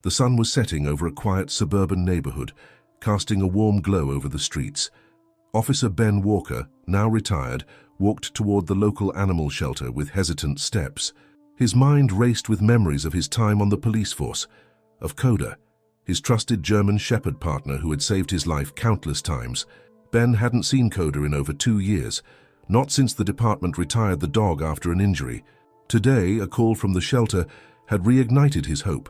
The sun was setting over a quiet suburban neighborhood, casting a warm glow over the streets. Officer Ben Walker, now retired, walked toward the local animal shelter with hesitant steps. His mind raced with memories of his time on the police force, of Coda, his trusted German shepherd partner who had saved his life countless times. Ben hadn't seen Coda in over 2 years, not since the department retired the dog after an injury. Today, a call from the shelter had reignited his hope.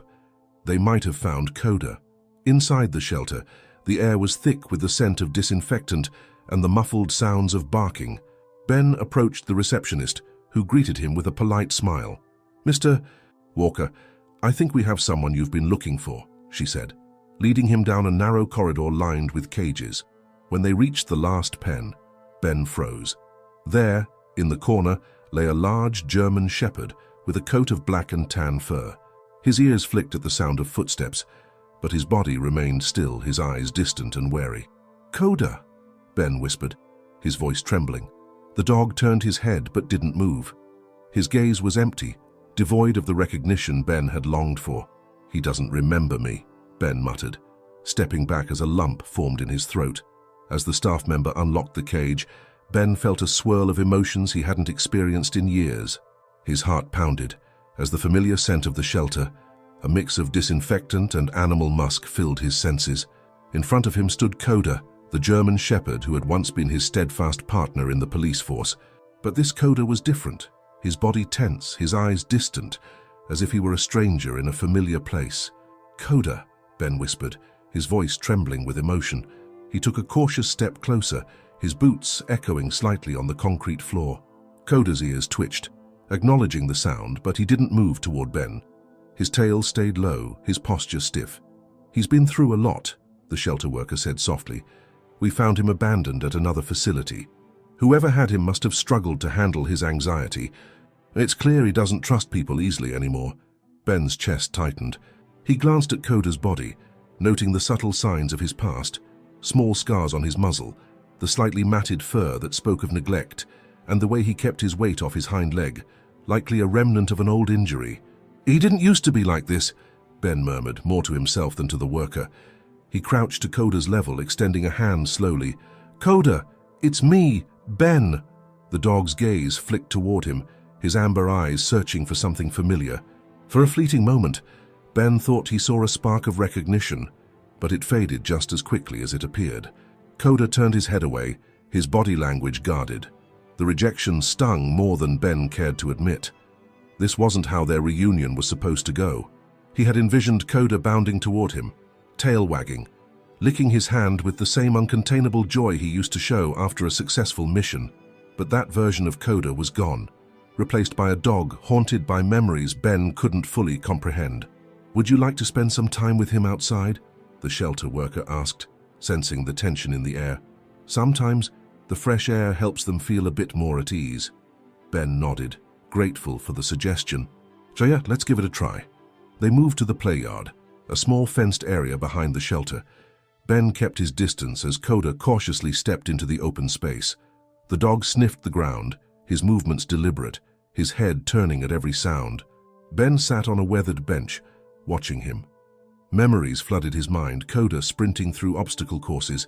They might have found Coda. Inside the shelter, the air was thick with the scent of disinfectant and the muffled sounds of barking. Ben approached the receptionist, who greeted him with a polite smile. "Mr. Walker, I think we have someone you've been looking for," she said, leading him down a narrow corridor lined with cages. When they reached the last pen, Ben froze. There, in the corner, lay a large German shepherd with a coat of black and tan fur. His ears flicked at the sound of footsteps, but his body remained still, his eyes distant and wary. "Coda," Ben whispered, his voice trembling. The dog turned his head but didn't move. His gaze was empty, devoid of the recognition Ben had longed for. "He doesn't remember me," Ben muttered, stepping back as a lump formed in his throat. As the staff member unlocked the cage, Ben felt a swirl of emotions he hadn't experienced in years. His heart pounded as the familiar scent of the shelter, a mix of disinfectant and animal musk, filled his senses. In front of him stood Coda, the German shepherd who had once been his steadfast partner in the police force. But this Coda was different, his body tense, his eyes distant, as if he were a stranger in a familiar place. "Coda," Ben whispered, his voice trembling with emotion. He took a cautious step closer, his boots echoing slightly on the concrete floor. Coda's ears twitched, acknowledging the sound, but he didn't move toward Ben. His tail stayed low, his posture stiff. "He's been through a lot," the shelter worker said softly. "We found him abandoned at another facility. Whoever had him must have struggled to handle his anxiety. It's clear he doesn't trust people easily anymore." Ben's chest tightened. He glanced at Coda's body, noting the subtle signs of his past, small scars on his muzzle, the slightly matted fur that spoke of neglect, and the way he kept his weight off his hind leg, likely a remnant of an old injury. "He didn't used to be like this," Ben murmured, more to himself than to the worker. He crouched to Coda's level, extending a hand slowly. "Coda, it's me, Ben." The dog's gaze flicked toward him, his amber eyes searching for something familiar. For a fleeting moment, Ben thought he saw a spark of recognition, but it faded just as quickly as it appeared. Coda turned his head away, his body language guarded. The rejection stung more than Ben cared to admit. This wasn't how their reunion was supposed to go. He had envisioned Coda bounding toward him, tail wagging, licking his hand with the same uncontainable joy he used to show after a successful mission. But that version of Coda was gone, replaced by a dog haunted by memories Ben couldn't fully comprehend. "Would you like to spend some time with him outside?" the shelter worker asked, sensing the tension in the air. "Sometimes the fresh air helps them feel a bit more at ease." Ben nodded, grateful for the suggestion. "So yeah, let's give it a try." They moved to the play yard, a small fenced area behind the shelter. Ben kept his distance as Coda cautiously stepped into the open space. The dog sniffed the ground, his movements deliberate, his head turning at every sound. Ben sat on a weathered bench, watching him. Memories flooded his mind, Coda sprinting through obstacle courses,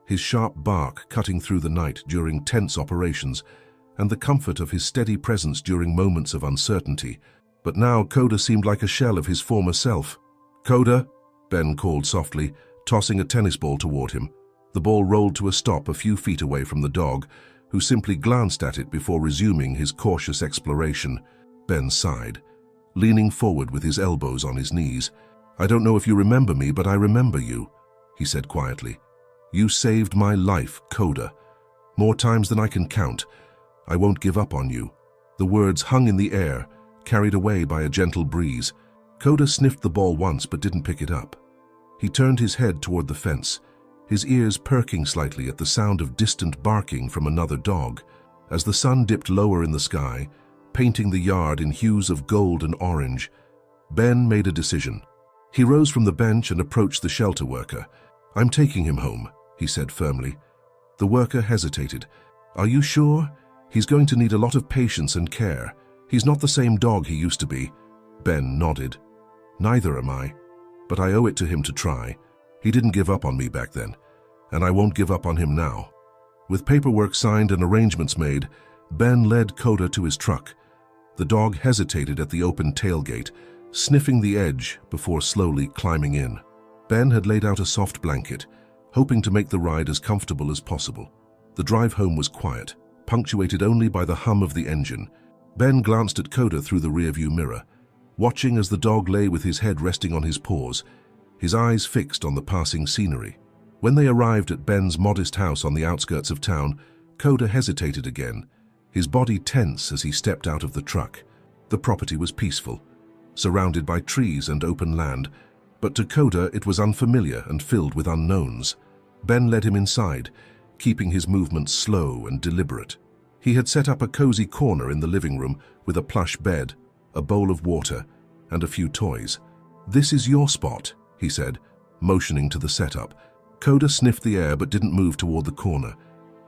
his sharp bark cutting through the night during tense operations, and the comfort of his steady presence during moments of uncertainty. But now Coda seemed like a shell of his former self. "Coda," Ben called softly, tossing a tennis ball toward him. The ball rolled to a stop a few feet away from the dog, who simply glanced at it before resuming his cautious exploration. Ben sighed, leaning forward with his elbows on his knees. "I don't know if you remember me, but I remember you," he said quietly. "You saved my life, Coda. More times than I can count. I won't give up on you." The words hung in the air, carried away by a gentle breeze. Coda sniffed the ball once but didn't pick it up. He turned his head toward the fence, his ears perking slightly at the sound of distant barking from another dog. As the sun dipped lower in the sky, painting the yard in hues of gold and orange, Ben made a decision. He rose from the bench and approached the shelter worker. "I'm taking him home," he said firmly. The worker hesitated. "Are you sure? He's going to need a lot of patience and care. He's not the same dog he used to be." Ben nodded. "Neither am I." but I owe it to him to try. He didn't give up on me back then, and I won't give up on him now. With paperwork signed and arrangements made, Ben led Coda to his truck. The dog hesitated at the open tailgate, sniffing the edge before slowly climbing in. Ben had laid out a soft blanket, hoping to make the ride as comfortable as possible. The drive home was quiet, punctuated only by the hum of the engine. Ben glanced at Coda through the rearview mirror, watching as the dog lay with his head resting on his paws, his eyes fixed on the passing scenery. When they arrived at Ben's modest house on the outskirts of town, Coda hesitated again, his body tense as he stepped out of the truck. The property was peaceful, surrounded by trees and open land, but to Coda it was unfamiliar and filled with unknowns. Ben led him inside, keeping his movements slow and deliberate. He had set up a cozy corner in the living room with a plush bed, a bowl of water, and a few toys. "This is your spot," he said, motioning to the setup. Coda sniffed the air but didn't move toward the corner.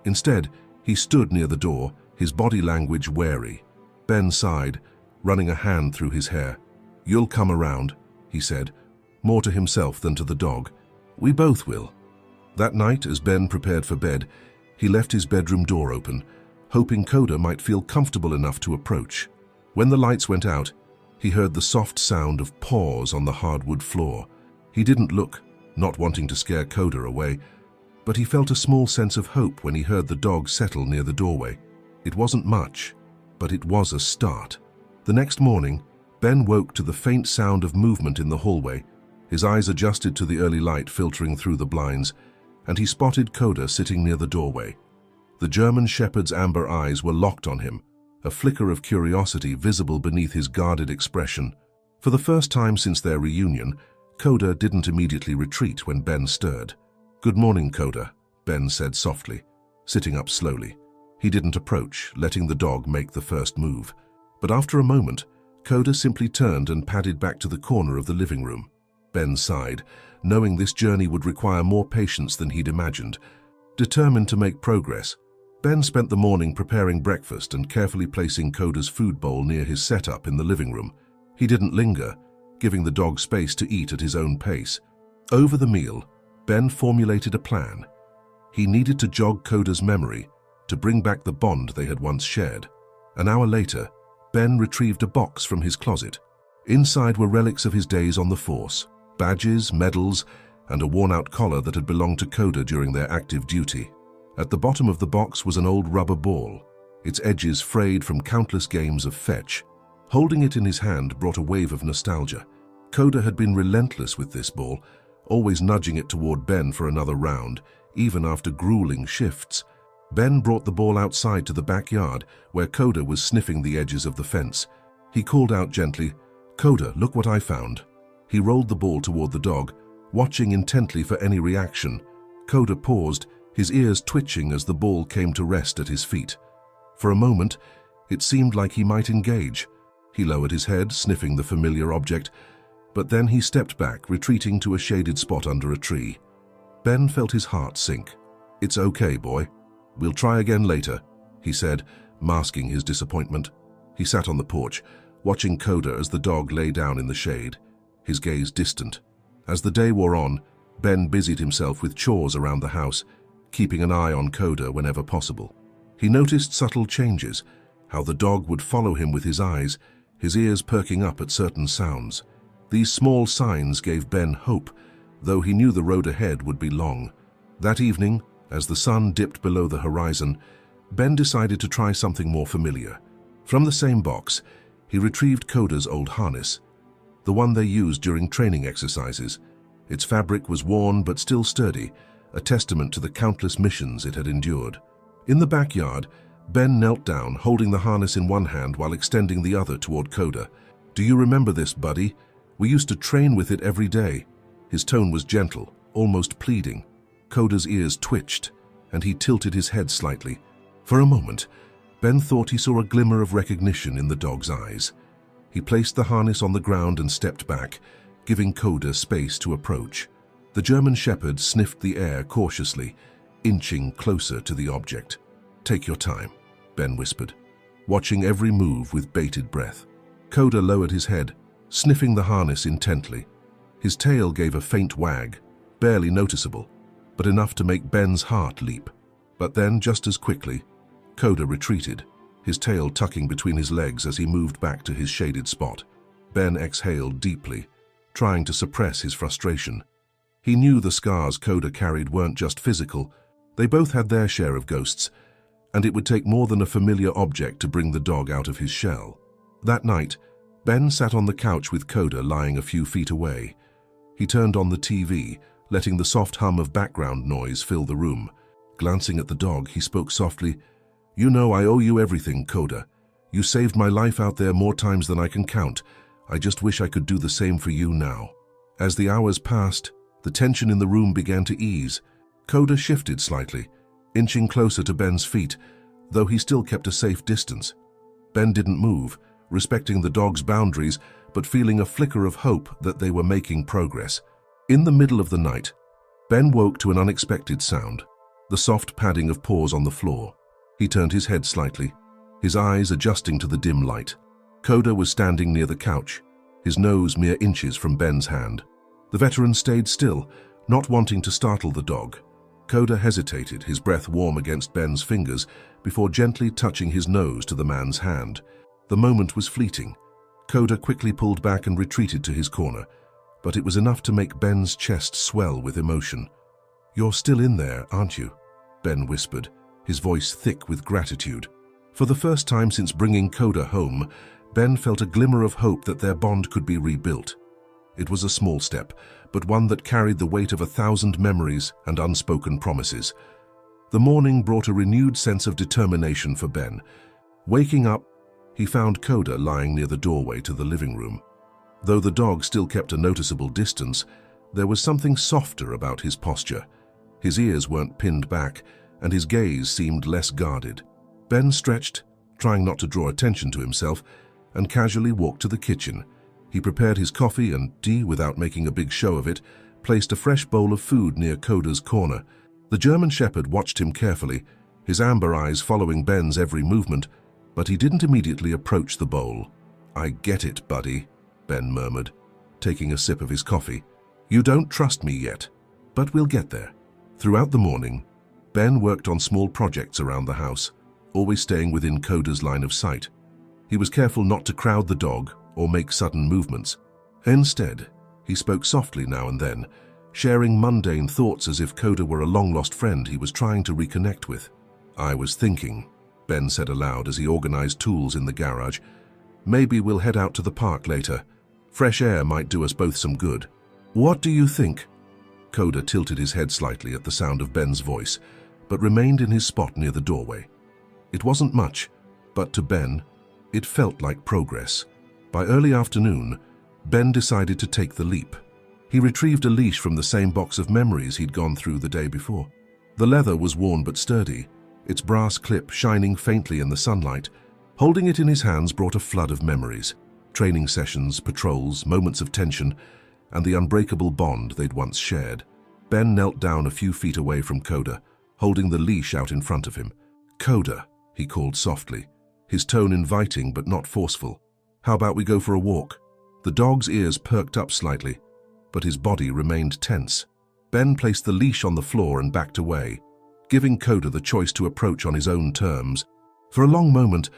Instead, he stood near the door, his body language wary. Ben sighed, running a hand through his hair. "You'll come around," he said, more to himself than to the dog. "We both will." That night, as Ben prepared for bed, he left his bedroom door open, hoping Coda might feel comfortable enough to approach. When the lights went out, he heard the soft sound of paws on the hardwood floor. He didn't look, not wanting to scare Coda away, but he felt a small sense of hope when he heard the dog settle near the doorway. It wasn't much, but it was a start. The next morning, Ben woke to the faint sound of movement in the hallway. His eyes adjusted to the early light filtering through the blinds, and he spotted Coda sitting near the doorway. The German Shepherd's amber eyes were locked on him, a flicker of curiosity visible beneath his guarded expression. For the first time since their reunion, Coda didn't immediately retreat when Ben stirred. "Good morning, Coda," Ben said softly, sitting up slowly. He didn't approach, letting the dog make the first move. But after a moment, Coda simply turned and padded back to the corner of the living room. Ben sighed, knowing this journey would require more patience than he'd imagined. Determined to make progress, Ben spent the morning preparing breakfast and carefully placing Coda's food bowl near his setup in the living room. He didn't linger, giving the dog space to eat at his own pace. Over the meal, Ben formulated a plan. He needed to jog Coda's memory, to bring back the bond they had once shared. An hour later, Ben retrieved a box from his closet. Inside were relics of his days on the force, badges, medals, and a worn-out collar that had belonged to Coda during their active duty. At the bottom of the box was an old rubber ball, its edges frayed from countless games of fetch. Holding it in his hand brought a wave of nostalgia. Coda had been relentless with this ball, always nudging it toward Ben for another round, even after grueling shifts. Ben brought the ball outside to the backyard, where Coda was sniffing the edges of the fence. He called out gently, "Coda, look what I found." He rolled the ball toward the dog, watching intently for any reaction. Coda paused, his ears twitching as the ball came to rest at his feet. For a moment, it seemed like he might engage. He lowered his head, sniffing the familiar object, but then he stepped back, retreating to a shaded spot under a tree. Ben felt his heart sink. "It's okay, boy. We'll try again later," he said, masking his disappointment. He sat on the porch, watching Coda as the dog lay down in the shade, his gaze distant. As the day wore on, Ben busied himself with chores around the house, keeping an eye on Coda whenever possible. He noticed subtle changes, how the dog would follow him with his eyes, his ears perking up at certain sounds. These small signs gave Ben hope, though he knew the road ahead would be long. That evening, as the sun dipped below the horizon, Ben decided to try something more familiar. From the same box, he retrieved Coda's old harness, the one they used during training exercises. Its fabric was worn but still sturdy, a testament to the countless missions it had endured. In the backyard, Ben knelt down, holding the harness in one hand while extending the other toward Coda. "Do you remember this, buddy? We used to train with it every day." His tone was gentle, almost pleading. Coda's ears twitched, and he tilted his head slightly. For a moment, Ben thought he saw a glimmer of recognition in the dog's eyes. He placed the harness on the ground and stepped back, giving Coda space to approach. The German Shepherd sniffed the air cautiously, inching closer to the object. "Take your time," Ben whispered, watching every move with bated breath. Coda lowered his head, sniffing the harness intently. His tail gave a faint wag, barely noticeable, but enough to make Ben's heart leap. But then, just as quickly, Coda retreated, his tail tucking between his legs as he moved back to his shaded spot. Ben exhaled deeply, trying to suppress his frustration. He knew the scars Coda carried weren't just physical. They both had their share of ghosts, and it would take more than a familiar object to bring the dog out of his shell. That night, Ben sat on the couch with Coda lying a few feet away. He turned on the TV, letting the soft hum of background noise fill the room. Glancing at the dog, he spoke softly, "You know I owe you everything, Coda. You saved my life out there more times than I can count. I just wish I could do the same for you now." As the hours passed, the tension in the room began to ease. Coda shifted slightly, inching closer to Ben's feet, though he still kept a safe distance. Ben didn't move, respecting the dog's boundaries, but feeling a flicker of hope that they were making progress. In the middle of the night, Ben woke to an unexpected sound, the soft padding of paws on the floor. He turned his head slightly, his eyes adjusting to the dim light. Coda was standing near the couch, his nose mere inches from Ben's hand. The veteran stayed still, not wanting to startle the dog. Coda hesitated, his breath warm against Ben's fingers, before gently touching his nose to the man's hand. The moment was fleeting. Coda quickly pulled back and retreated to his corner, but it was enough to make Ben's chest swell with emotion. "You're still in there, aren't you?" Ben whispered, his voice thick with gratitude. For the first time since bringing Coda home, Ben felt a glimmer of hope that their bond could be rebuilt. It was a small step, but one that carried the weight of 1,000 memories and unspoken promises. The morning brought a renewed sense of determination for Ben. Waking up, he found Coda lying near the doorway to the living room. Though the dog still kept a noticeable distance, there was something softer about his posture. His ears weren't pinned back, and his gaze seemed less guarded. Ben stretched, trying not to draw attention to himself, and casually walked to the kitchen. He prepared his coffee and tea without making a big show of it, placed a fresh bowl of food near Coda's corner. The German Shepherd watched him carefully, his amber eyes following Ben's every movement, but he didn't immediately approach the bowl. "I get it, buddy," Ben murmured, taking a sip of his coffee. "You don't trust me yet, but we'll get there." Throughout the morning, Ben worked on small projects around the house, always staying within Coda's line of sight. He was careful not to crowd the dog or make sudden movements. Instead, he spoke softly now and then, sharing mundane thoughts as if Coda were a long-lost friend he was trying to reconnect with. "I was thinking," Ben said aloud as he organized tools in the garage, "maybe we'll head out to the park later. Fresh air might do us both some good." "What do you think?" Coda tilted his head slightly at the sound of Ben's voice, but remained in his spot near the doorway. It wasn't much, but to Ben, it felt like progress. By early afternoon, Ben decided to take the leap. He retrieved a leash from the same box of memories he'd gone through the day before. The leather was worn but sturdy, its brass clip shining faintly in the sunlight. Holding it in his hands brought a flood of memories. Training sessions, patrols, moments of tension, and the unbreakable bond they'd once shared. Ben knelt down a few feet away from Coda, holding the leash out in front of him. "Coda," he called softly, his tone inviting but not forceful. "How about we go for a walk?" The dog's ears perked up slightly, but his body remained tense. Ben placed the leash on the floor and backed away, giving Coda the choice to approach on his own terms. For a long moment,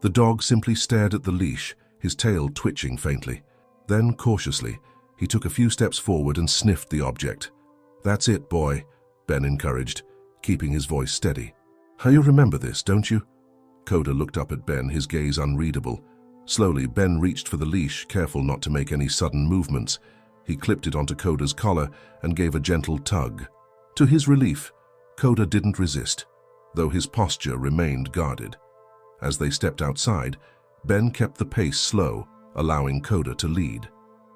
the dog simply stared at the leash, his tail twitching faintly. Then, cautiously, he took a few steps forward and sniffed the object. "That's it, boy," Ben encouraged, keeping his voice steady. "You remember this, don't you?" Coda looked up at Ben, his gaze unreadable. Slowly, Ben reached for the leash, careful not to make any sudden movements. He clipped it onto Coda's collar and gave a gentle tug. To his relief, Coda didn't resist, though his posture remained guarded. As they stepped outside, Ben kept the pace slow, allowing Coda to lead.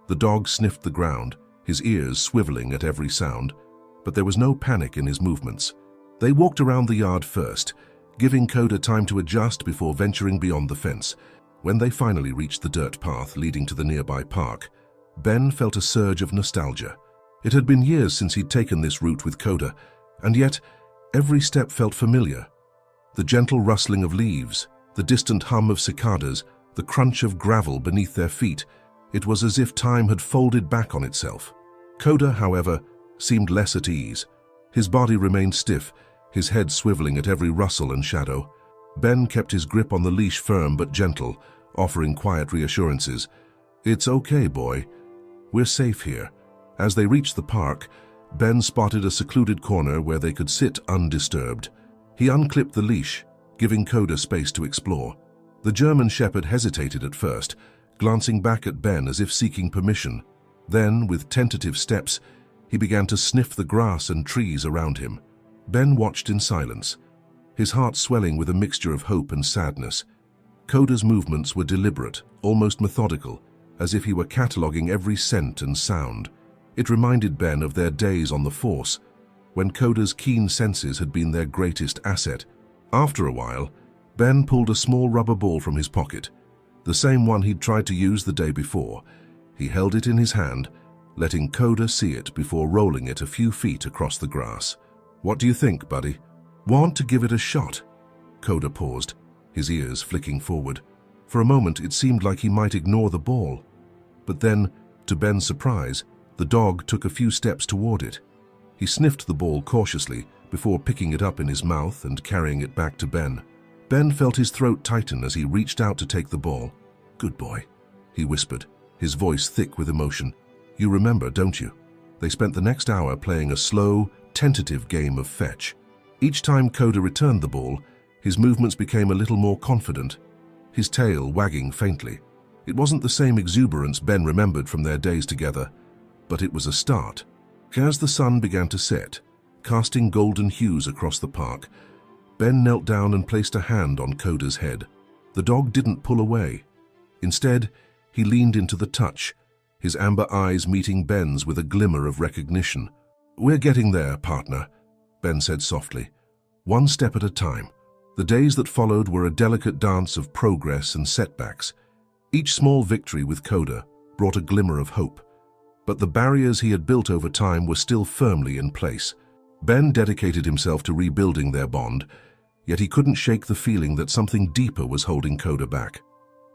The dog sniffed the ground, his ears swiveling at every sound, but there was no panic in his movements. They walked around the yard first, giving Coda time to adjust before venturing beyond the fence. When they finally reached the dirt path leading to the nearby park, Ben felt a surge of nostalgia. It had been years since he'd taken this route with Coda, and yet every step felt familiar. The gentle rustling of leaves, the distant hum of cicadas, the crunch of gravel beneath their feet. It was as if time had folded back on itself. Coda, however, seemed less at ease. His body remained stiff, his head swiveling at every rustle and shadow. Ben kept his grip on the leash firm but gentle, offering quiet reassurances. "It's okay, boy. We're safe here." As they reached the park, Ben spotted a secluded corner where they could sit undisturbed. He unclipped the leash, giving Coda space to explore. The German Shepherd hesitated at first, glancing back at Ben as if seeking permission. Then, with tentative steps, he began to sniff the grass and trees around him. Ben watched in silence, his heart swelling with a mixture of hope and sadness. Coda's movements were deliberate, almost methodical, as if he were cataloguing every scent and sound. It reminded Ben of their days on the Force, when Coda's keen senses had been their greatest asset. After a while, Ben pulled a small rubber ball from his pocket, the same one he'd tried to use the day before. He held it in his hand, letting Coda see it before rolling it a few feet across the grass. "What do you think, buddy?" "Want to give it a shot?" Coda paused, his ears flicking forward. For a moment it seemed like he might ignore the ball. But then, to Ben's surprise, the dog took a few steps toward it. He sniffed the ball cautiously before picking it up in his mouth and carrying it back to Ben. Ben felt his throat tighten as he reached out to take the ball. "Good boy," he whispered, his voice thick with emotion. "You remember, don't you?" They spent the next hour playing a slow, tentative game of fetch. Each time Coda returned the ball, his movements became a little more confident, his tail wagging faintly. It wasn't the same exuberance Ben remembered from their days together, but it was a start. As the sun began to set, casting golden hues across the park, Ben knelt down and placed a hand on Coda's head. The dog didn't pull away. Instead, he leaned into the touch, his amber eyes meeting Ben's with a glimmer of recognition. "We're getting there, partner," Ben said softly. "One step at a time." The days that followed were a delicate dance of progress and setbacks. Each small victory with Coda brought a glimmer of hope. But the barriers he had built over time were still firmly in place. Ben dedicated himself to rebuilding their bond, yet he couldn't shake the feeling that something deeper was holding Coda back.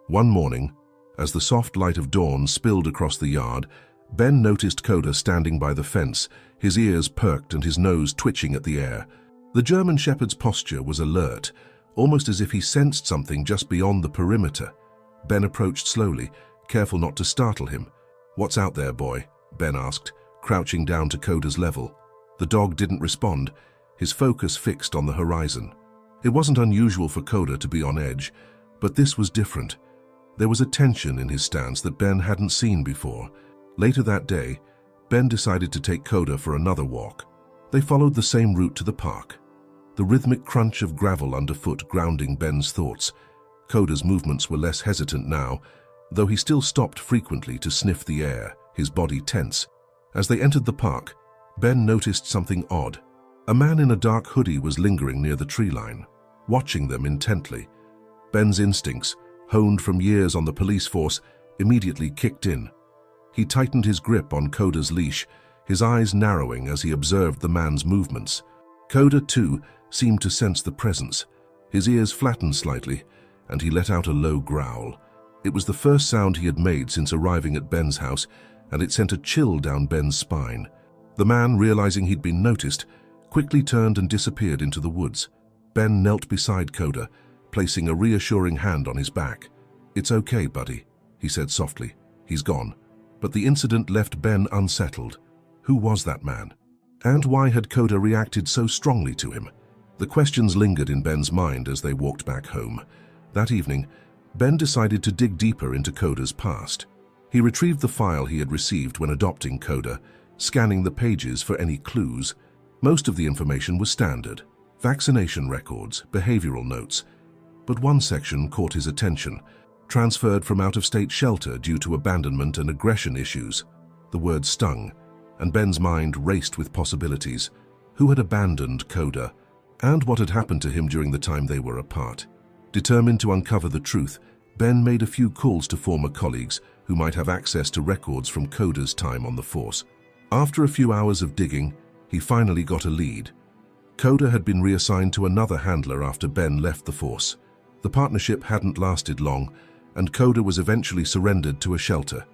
One morning, as the soft light of dawn spilled across the yard, Ben noticed Coda standing by the fence, his ears perked and his nose twitching at the air. The German Shepherd's posture was alert, almost as if he sensed something just beyond the perimeter. Ben approached slowly, careful not to startle him. "What's out there, boy?" Ben asked, crouching down to Coda's level. The dog didn't respond, his focus fixed on the horizon. It wasn't unusual for Coda to be on edge, but this was different. There was a tension in his stance that Ben hadn't seen before. Later that day, Ben decided to take Coda for another walk. They followed the same route to the park, the rhythmic crunch of gravel underfoot grounding Ben's thoughts. Coda's movements were less hesitant now, though he still stopped frequently to sniff the air, his body tense. As they entered the park, Ben noticed something odd. A man in a dark hoodie was lingering near the tree line, watching them intently. Ben's instincts, honed from years on the police force, immediately kicked in. He tightened his grip on Coda's leash, his eyes narrowing as he observed the man's movements. Coda, too, seemed to sense the presence. His ears flattened slightly, and he let out a low growl. It was the first sound he had made since arriving at Ben's house, and it sent a chill down Ben's spine. The man, realizing he'd been noticed, quickly turned and disappeared into the woods. Ben knelt beside Coda, placing a reassuring hand on his back. "It's okay, buddy," he said softly. "He's gone." But the incident left Ben unsettled. Who was that man? And why had Coda reacted so strongly to him? The questions lingered in Ben's mind as they walked back home. That evening, Ben decided to dig deeper into Coda's past. He retrieved the file he had received when adopting Coda, scanning the pages for any clues. Most of the information was standard: vaccination records, behavioral notes. But one section caught his attention: transferred from out-of-state shelter due to abandonment and aggression issues. The word stung, and Ben's mind raced with possibilities. Who had abandoned Coda, and what had happened to him during the time they were apart? Determined to uncover the truth, Ben made a few calls to former colleagues who might have access to records from Coda's time on the force. After a few hours of digging, he finally got a lead. Coda had been reassigned to another handler after Ben left the force. The partnership hadn't lasted long, and Coda was eventually surrendered to a shelter.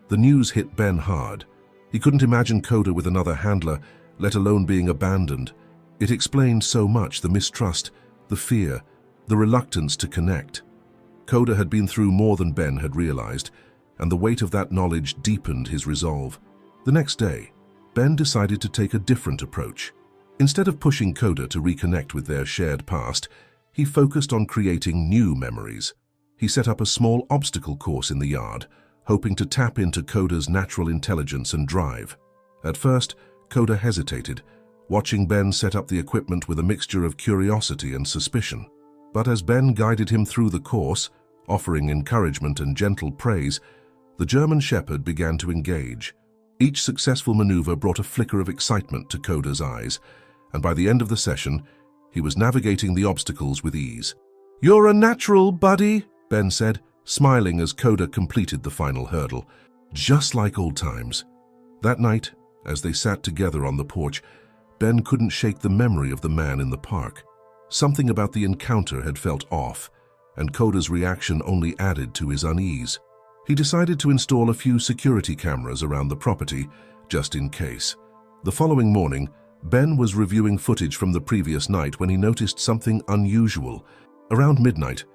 The news hit Ben hard. He couldn't imagine Coda with another handler, let alone being abandoned. It explained so much: the mistrust, the fear, the reluctance to connect. Coda had been through more than Ben had realized, and the weight of that knowledge deepened his resolve. The next day, Ben decided to take a different approach. Instead of pushing Coda to reconnect with their shared past, he focused on creating new memories. He set up a small obstacle course in the yard, hoping to tap into Coda's natural intelligence and drive. At first, Coda hesitated, watching Ben set up the equipment with a mixture of curiosity and suspicion. But as Ben guided him through the course, offering encouragement and gentle praise, the German Shepherd began to engage. Each successful maneuver brought a flicker of excitement to Coda's eyes, and by the end of the session, he was navigating the obstacles with ease. "You're a natural, buddy," Ben said, smiling as Coda completed the final hurdle. Just like old times. That night, as they sat together on the porch, Ben couldn't shake the memory of the man in the park. Something about the encounter had felt off, and Coda's reaction only added to his unease. He decided to install a few security cameras around the property, just in case. The following morning, Ben was reviewing footage from the previous night when he noticed something unusual. Around midnight,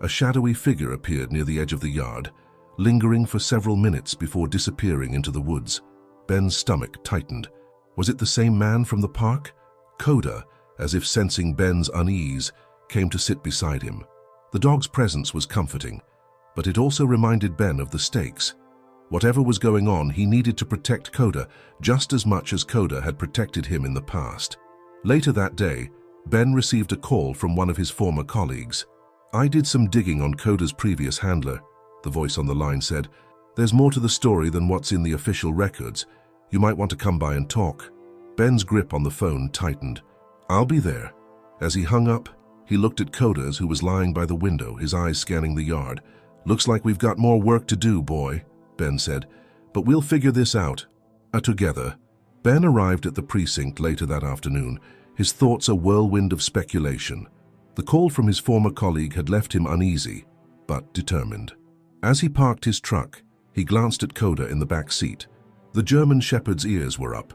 a shadowy figure appeared near the edge of the yard, lingering for several minutes before disappearing into the woods. Ben's stomach tightened. Was it the same man from the park? Coda, as if sensing Ben's unease, came to sit beside him. The dog's presence was comforting, but it also reminded Ben of the stakes. Whatever was going on, he needed to protect Coda just as much as Coda had protected him in the past. Later that day, Ben received a call from one of his former colleagues. "I did some digging on Coda's previous handler," the voice on the line said. "There's more to the story than what's in the official records. You might want to come by and talk." Ben's grip on the phone tightened. "I'll be there." As he hung up, he looked at Coda's, who was lying by the window, his eyes scanning the yard. "Looks like we've got more work to do, boy," Ben said, "but we'll figure this out." Together. Ben arrived at the precinct later that afternoon, his thoughts a whirlwind of speculation. The call from his former colleague had left him uneasy, but determined. As he parked his truck, he glanced at Coda in the back seat. The German Shepherd's ears were up,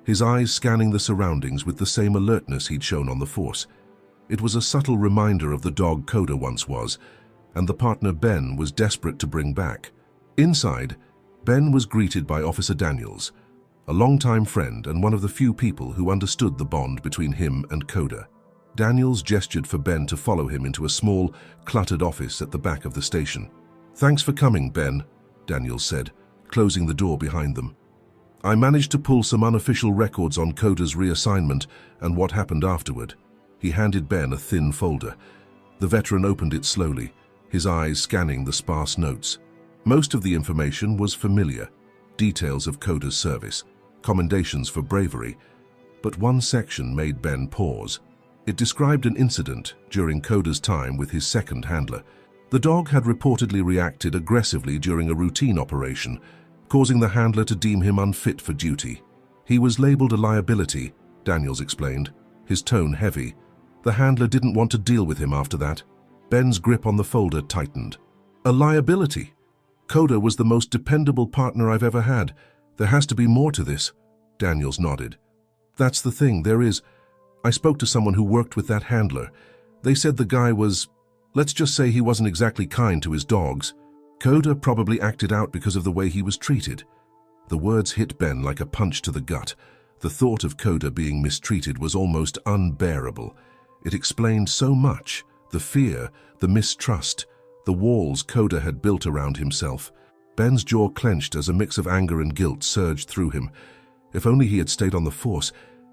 his eyes scanning the surroundings with the same alertness he'd shown on the force. It was a subtle reminder of the dog Coda once was, and the partner Ben was desperate to bring back. Inside, Ben was greeted by Officer Daniels, a longtime friend and one of the few people who understood the bond between him and Coda. Daniels gestured for Ben to follow him into a small, cluttered office at the back of the station. "Thanks for coming, Ben," Daniels said, closing the door behind them. "I managed to pull some unofficial records on Coda's reassignment and what happened afterward." He handed Ben a thin folder. The veteran opened it slowly, his eyes scanning the sparse notes. Most of the information was familiar: details of Coda's service, commendations for bravery. But one section made Ben pause. It described an incident during Coda's time with his second handler. The dog had reportedly reacted aggressively during a routine operation, causing the handler to deem him unfit for duty. He was labeled a liability, Daniels explained, his tone heavy. The handler didn't want to deal with him after that. Ben's grip on the folder tightened. "A liability? Coda was the most dependable partner I've ever had. There has to be more to this." Daniels nodded. "That's the thing, there is. I spoke to someone who worked with that handler. They said the guy was, let's just say he wasn't exactly kind to his dogs. Coda probably acted out because of the way he was treated." The words hit Ben like a punch to the gut. The thought of Coda being mistreated was almost unbearable. It explained so much: the fear, the mistrust, the walls Coda had built around himself. Ben's jaw clenched as a mix of anger and guilt surged through him. If only he had stayed on the force,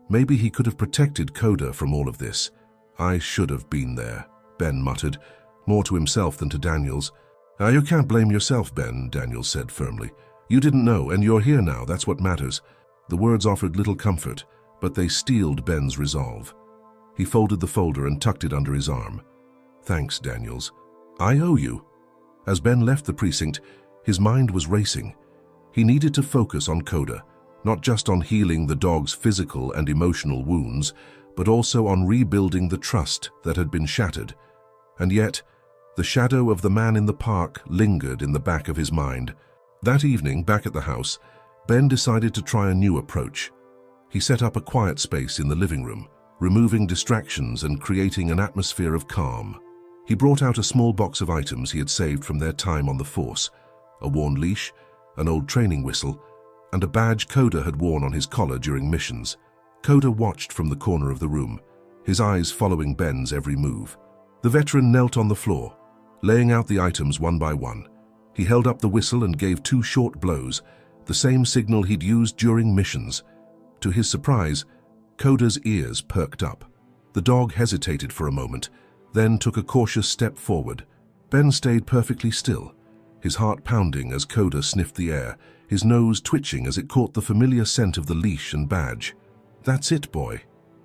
maybe he could have protected Coda from all of this. "I should have been there," Ben muttered, more to himself than to Daniels. "You can't blame yourself, Ben," Daniels said firmly. "You didn't know, and you're here now, that's what matters." The words offered little comfort, but they steeled Ben's resolve. He folded the folder and tucked it under his arm. "Thanks, Daniels. I owe you." As Ben left the precinct, his mind was racing. He needed to focus on Coda, not just on healing the dog's physical and emotional wounds, but also on rebuilding the trust that had been shattered. And yet, the shadow of the man in the park lingered in the back of his mind. That evening, back at the house, Ben decided to try a new approach. He set up a quiet space in the living room, removing distractions and creating an atmosphere of calm. He brought out a small box of items he had saved from their time on the force, a worn leash, an old training whistle, and a badge Coda had worn on his collar during missions. Coda watched from the corner of the room, his eyes following Ben's every move. The veteran knelt on the floor, laying out the items one by one. He held up the whistle and gave 2 short blows, the same signal he'd used during missions. To his surprise, Coda's ears perked up. The dog hesitated for a moment, then took a cautious step forward. Ben stayed perfectly still, his heart pounding as Coda sniffed the air, his nose twitching as it caught the familiar scent of the leash and badge. "That's it, boy,"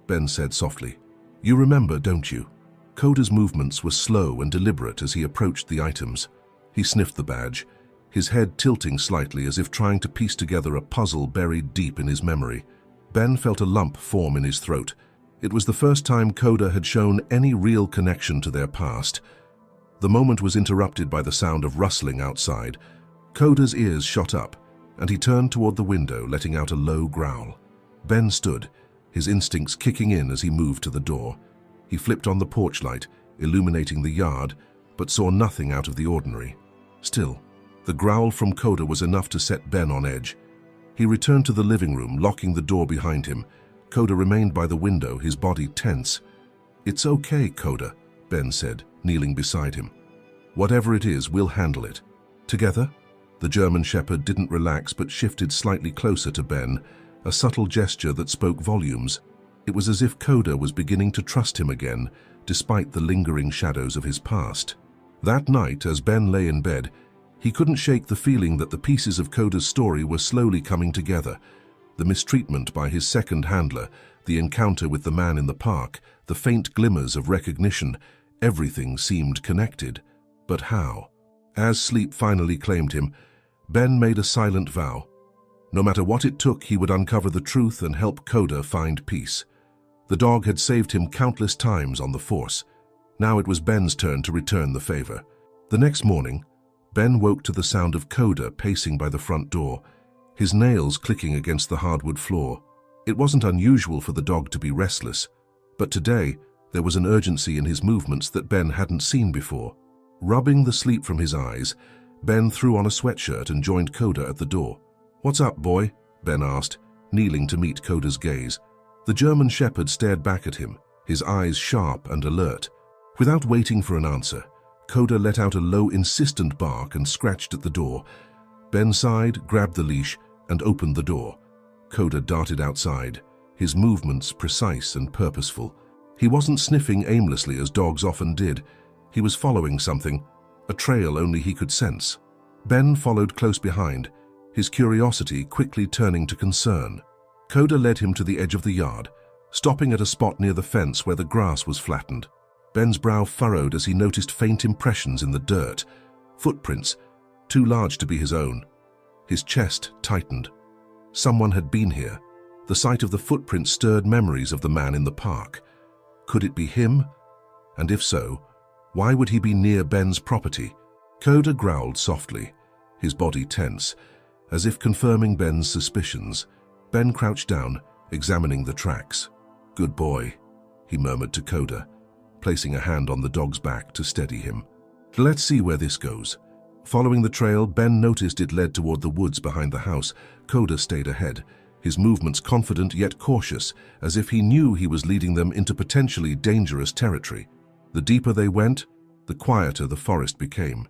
Ben said softly. "You remember, don't you?" Coda's movements were slow and deliberate as he approached the items. He sniffed the badge, his head tilting slightly as if trying to piece together a puzzle buried deep in his memory. Ben felt a lump form in his throat. It was the first time Coda had shown any real connection to their past. The moment was interrupted by the sound of rustling outside. Coda's ears shot up, and he turned toward the window, letting out a low growl. Ben stood, his instincts kicking in as he moved to the door. He flipped on the porch light, illuminating the yard, but saw nothing out of the ordinary. Still, the growl from Coda was enough to set Ben on edge. He returned to the living room, locking the door behind him. Coda remained by the window, his body tense. "It's okay, Coda," Ben said, kneeling beside him. "Whatever it is, we'll handle it." Together, the German Shepherd didn't relax but shifted slightly closer to Ben, a subtle gesture that spoke volumes. It was as if Coda was beginning to trust him again, despite the lingering shadows of his past. That night, as Ben lay in bed, he couldn't shake the feeling that the pieces of Coda's story were slowly coming together. The mistreatment by his second handler, the encounter with the man in the park, the faint glimmers of recognition, everything seemed connected. But how? As sleep finally claimed him, Ben made a silent vow. No matter what it took, he would uncover the truth and help Coda find peace. The dog had saved him countless times on the force. Now it was Ben's turn to return the favor. The next morning, Ben woke to the sound of Coda pacing by the front door, his nails clicking against the hardwood floor. It wasn't unusual for the dog to be restless, but today there was an urgency in his movements that Ben hadn't seen before. Rubbing the sleep from his eyes, Ben threw on a sweatshirt and joined Coda at the door. "What's up, boy?" Ben asked, kneeling to meet Coda's gaze. The German Shepherd stared back at him, his eyes sharp and alert. Without waiting for an answer, Coda let out a low, insistent bark and scratched at the door. Ben sighed, grabbed the leash, and opened the door. Coda darted outside, his movements precise and purposeful. He wasn't sniffing aimlessly as dogs often did. He was following something, a trail only he could sense. Ben followed close behind, his curiosity quickly turning to concern. Coda led him to the edge of the yard, stopping at a spot near the fence where the grass was flattened. Ben's brow furrowed as he noticed faint impressions in the dirt, footprints, too large to be his own. His chest tightened. Someone had been here. The sight of the footprints stirred memories of the man in the park. Could it be him? And if so, why would he be near Ben's property? Coda growled softly, his body tense, as if confirming Ben's suspicions. Ben crouched down, examining the tracks. "Good boy," he murmured to Coda, placing a hand on the dog's back to steady him. "Let's see where this goes." Following the trail, Ben noticed it led toward the woods behind the house. Coda stayed ahead, his movements confident yet cautious, as if he knew he was leading them into potentially dangerous territory. The deeper they went, the quieter the forest became.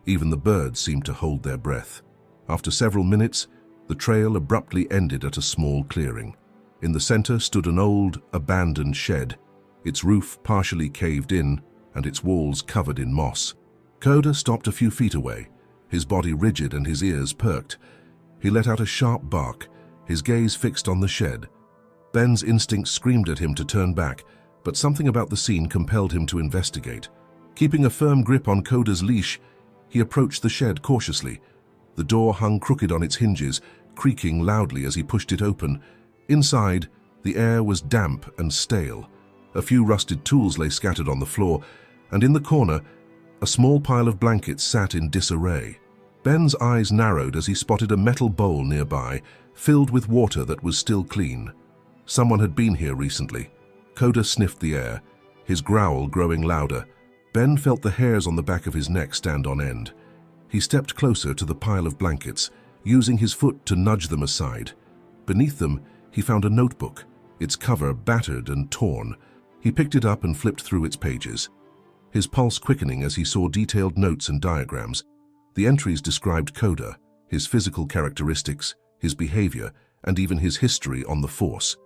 Even the birds seemed to hold their breath. After several minutes, the trail abruptly ended at a small clearing. In the center stood an old, abandoned shed, its roof partially caved in and its walls covered in moss. Coda stopped a few feet away, his body rigid and his ears perked. He let out a sharp bark, his gaze fixed on the shed. Ben's instinct screamed at him to turn back, but something about the scene compelled him to investigate. Keeping a firm grip on Coda's leash, he approached the shed cautiously. The door hung crooked on its hinges, creaking loudly as he pushed it open. Inside, the air was damp and stale. A few rusted tools lay scattered on the floor, and in the corner, a small pile of blankets sat in disarray. Ben's eyes narrowed as he spotted a metal bowl nearby, filled with water that was still clean. Someone had been here recently. Coda sniffed the air, his growl growing louder. Ben felt the hairs on the back of his neck stand on end. He stepped closer to the pile of blankets, using his foot to nudge them aside. Beneath them, he found a notebook, its cover battered and torn. He picked it up and flipped through its pages, his pulse quickening as he saw detailed notes and diagrams. The entries described Coda, his physical characteristics, his behavior, and even his history on the Force.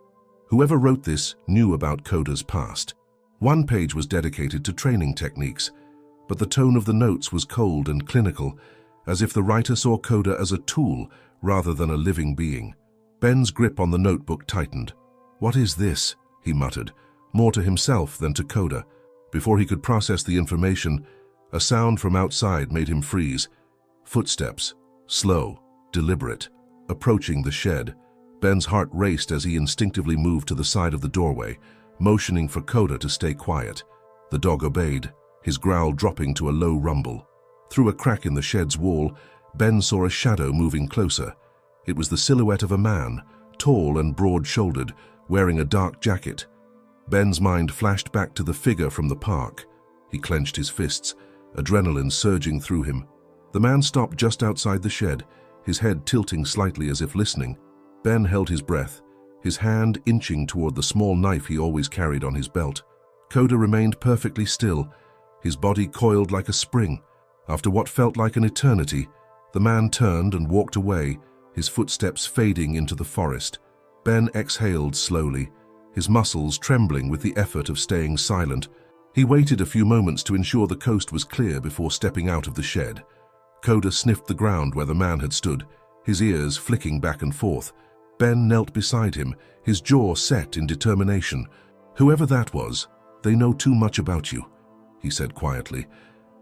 Whoever wrote this knew about Coda's past. One page was dedicated to training techniques, but the tone of the notes was cold and clinical, as if the writer saw Coda as a tool rather than a living being. Ben's grip on the notebook tightened. "What is this?" he muttered, more to himself than to Coda. Before he could process the information, a sound from outside made him freeze. Footsteps, slow, deliberate, approaching the shed. Ben's heart raced as he instinctively moved to the side of the doorway, motioning for Coda to stay quiet. The dog obeyed, his growl dropping to a low rumble. Through a crack in the shed's wall, Ben saw a shadow moving closer. It was the silhouette of a man, tall and broad-shouldered, wearing a dark jacket. Ben's mind flashed back to the figure from the park. He clenched his fists, adrenaline surging through him. The man stopped just outside the shed, his head tilting slightly as if listening. Ben held his breath, his hand inching toward the small knife he always carried on his belt. Coda remained perfectly still, his body coiled like a spring. After what felt like an eternity, the man turned and walked away, his footsteps fading into the forest. Ben exhaled slowly, his muscles trembling with the effort of staying silent. He waited a few moments to ensure the coast was clear before stepping out of the shed. Coda sniffed the ground where the man had stood, his ears flicking back and forth. Ben knelt beside him, his jaw set in determination. "Whoever that was, they know too much about you," he said quietly,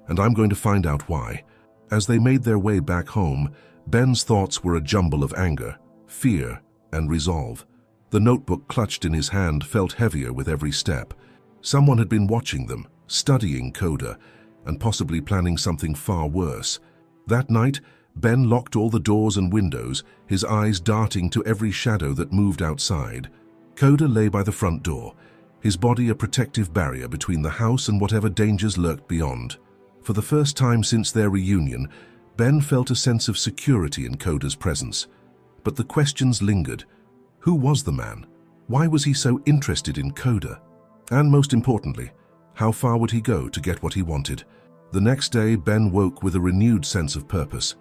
"and I'm going to find out why." As they made their way back home, Ben's thoughts were a jumble of anger, fear, and resolve. The notebook clutched in his hand felt heavier with every step. Someone had been watching them, studying Coda, and possibly planning something far worse. That night, Ben locked all the doors and windows, his eyes darting to every shadow that moved outside. Coda lay by the front door, his body a protective barrier between the house and whatever dangers lurked beyond. For the first time since their reunion, Ben felt a sense of security in Coda's presence. But the questions lingered. Who was the man? Why was he so interested in Coda? And most importantly, how far would he go to get what he wanted? The next day, Ben woke with a renewed sense of purpose.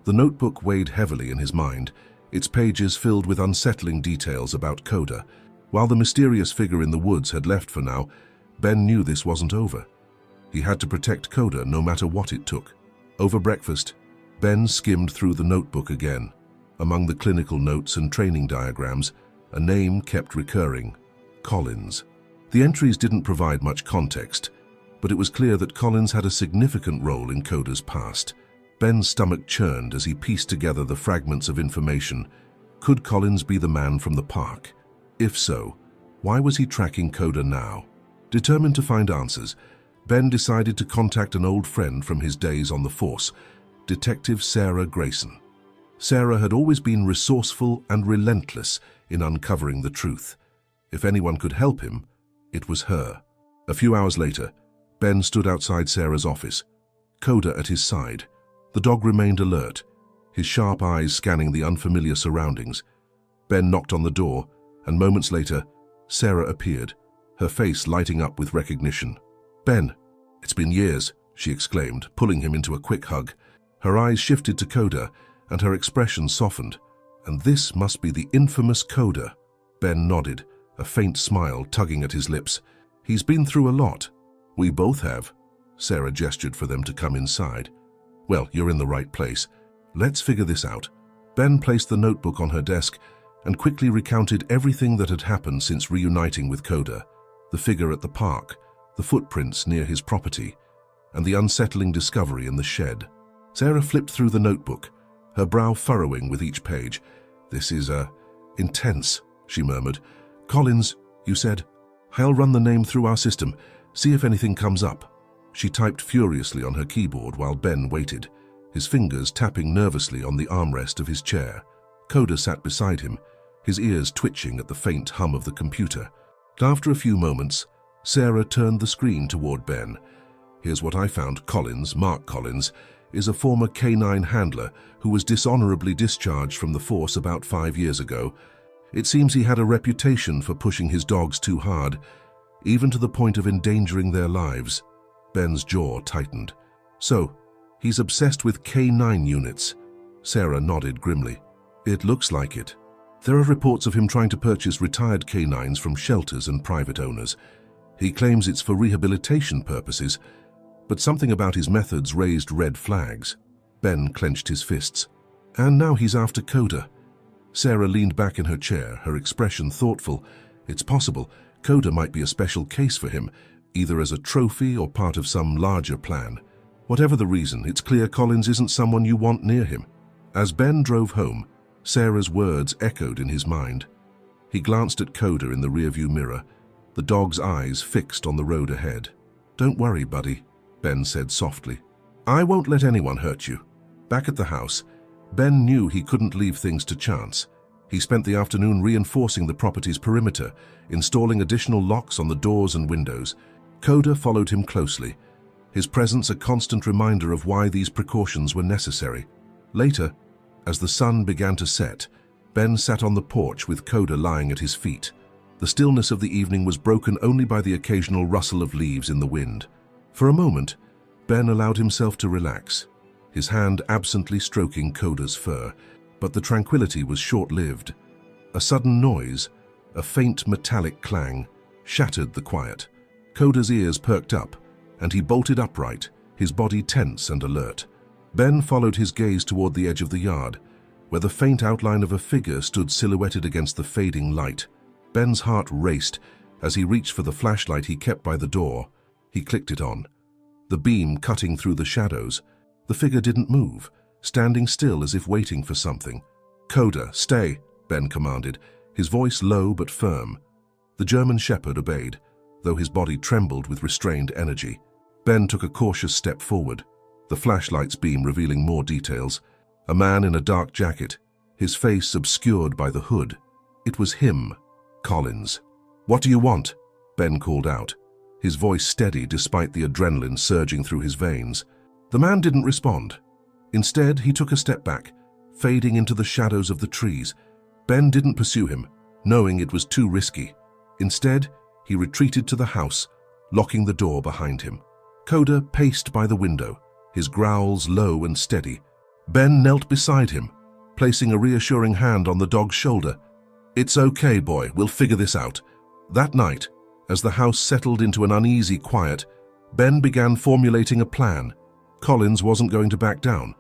The notebook weighed heavily in his mind, its pages filled with unsettling details about Coda. While the mysterious figure in the woods had left for now, Ben knew this wasn't over. He had to protect Coda no matter what it took. Over breakfast, Ben skimmed through the notebook again. Among the clinical notes and training diagrams, a name kept recurring: Collins. The entries didn't provide much context, but it was clear that Collins had a significant role in Coda's past. Ben's stomach churned as he pieced together the fragments of information. Could Collins be the man from the park? If so, why was he tracking Coda now? Determined to find answers, Ben decided to contact an old friend from his days on the Force, Detective Sarah Grayson. Sarah had always been resourceful and relentless in uncovering the truth. If anyone could help him, it was her. A few hours later, Ben stood outside Sarah's office, Coda at his side. The dog remained alert, his sharp eyes scanning the unfamiliar surroundings. Ben knocked on the door, and moments later, Sarah appeared, her face lighting up with recognition. "Ben, it's been years," she exclaimed, pulling him into a quick hug. Her eyes shifted to Coda, and her expression softened. "And this must be the infamous Coda." Ben nodded, a faint smile tugging at his lips. "He's been through a lot." "We both have." Sarah gestured for them to come inside. "Well, you're in the right place. Let's figure this out." Ben placed the notebook on her desk and quickly recounted everything that had happened since reuniting with Coda: the figure at the park, the footprints near his property, and the unsettling discovery in the shed. Sarah flipped through the notebook, her brow furrowing with each page. "This is, intense," she murmured. "Collins, you said? I'll run the name through our system, see if anything comes up." She typed furiously on her keyboard while Ben waited, his fingers tapping nervously on the armrest of his chair. Coda sat beside him, his ears twitching at the faint hum of the computer. After a few moments, Sarah turned the screen toward Ben. "Here's what I found. Collins, Mark Collins, is a former canine handler who was dishonorably discharged from the force about 5 years ago. It seems he had a reputation for pushing his dogs too hard, even to the point of endangering their lives." Ben's jaw tightened. "So, he's obsessed with K9 units." Sarah nodded grimly. "It looks like it. There are reports of him trying to purchase retired canines from shelters and private owners. He claims it's for rehabilitation purposes, but something about his methods raised red flags." Ben clenched his fists. "And now he's after Coda." Sarah leaned back in her chair, her expression thoughtful. It's possible Coda might be a special case for him, either as a trophy or part of some larger plan. Whatever the reason, it's clear Collins isn't someone you want near him. As Ben drove home, Sarah's words echoed in his mind. He glanced at Coda in the rearview mirror, the dog's eyes fixed on the road ahead. "Don't worry, buddy," Ben said softly. "I won't let anyone hurt you." Back at the house, Ben knew he couldn't leave things to chance. He spent the afternoon reinforcing the property's perimeter, installing additional locks on the doors and windows. Coda followed him closely, his presence a constant reminder of why these precautions were necessary. Later, as the sun began to set, Ben sat on the porch with Coda lying at his feet. The stillness of the evening was broken only by the occasional rustle of leaves in the wind. For a moment, Ben allowed himself to relax, his hand absently stroking Coda's fur, but the tranquility was short-lived. A sudden noise, a faint metallic clang, shattered the quiet. Coda's ears perked up, and he bolted upright, his body tense and alert. Ben followed his gaze toward the edge of the yard, where the faint outline of a figure stood silhouetted against the fading light. Ben's heart raced as he reached for the flashlight he kept by the door. He clicked it on, the beam cutting through the shadows. The figure didn't move, standing still as if waiting for something. "Coda, stay," Ben commanded, his voice low but firm. The German shepherd obeyed, though his body trembled with restrained energy. Ben took a cautious step forward, the flashlight's beam revealing more details. A man in a dark jacket, his face obscured by the hood. It was him, Collins. "What do you want?" Ben called out, his voice steady despite the adrenaline surging through his veins. The man didn't respond. Instead, he took a step back, fading into the shadows of the trees. Ben didn't pursue him, knowing it was too risky. Instead, he retreated to the house, locking the door behind him. Coda paced by the window, his growls low and steady. Ben knelt beside him, placing a reassuring hand on the dog's shoulder. "It's okay, boy, we'll figure this out." That night, as the house settled into an uneasy quiet, Ben began formulating a plan. Collins wasn't going to back down,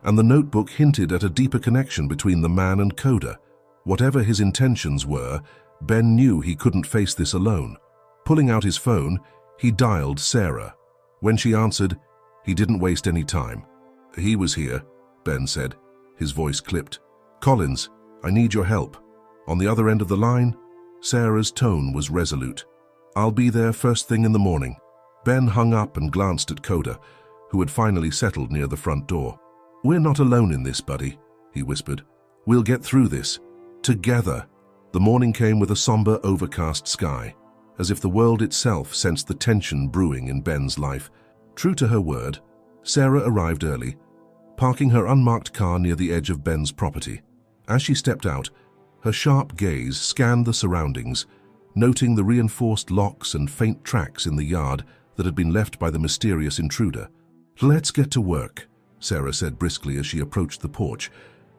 and the notebook hinted at a deeper connection between the man and Coda. Whatever his intentions were, Ben knew he couldn't face this alone. Pulling out his phone, he dialed Sarah. When she answered, he didn't waste any time. "He was here," Ben said, his voice clipped. "Collins, I need your help." On the other end of the line, Sarah's tone was resolute. "I'll be there first thing in the morning." Ben hung up and glanced at Coda, who had finally settled near the front door. "We're not alone in this, buddy," he whispered. "We'll get through this. Together." The morning came with a somber, overcast sky, as if the world itself sensed the tension brewing in Ben's life. True to her word, Sarah arrived early, parking her unmarked car near the edge of Ben's property. As she stepped out, her sharp gaze scanned the surroundings, noting the reinforced locks and faint tracks in the yard that had been left by the mysterious intruder. "Let's get to work," Sarah said briskly as she approached the porch,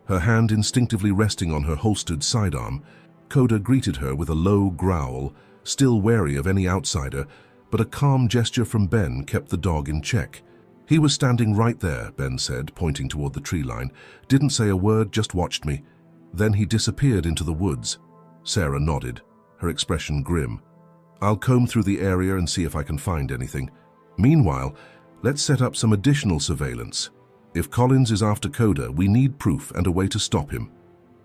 her hand instinctively resting on her holstered sidearm. Coda greeted her with a low growl, still wary of any outsider, but a calm gesture from Ben kept the dog in check. "He was standing right there," Ben said, pointing toward the tree line. "Didn't say a word, just watched me. Then he disappeared into the woods." Sarah nodded, her expression grim. "I'll comb through the area and see if I can find anything. Meanwhile, let's set up some additional surveillance. If Collins is after Coda, we need proof and a way to stop him."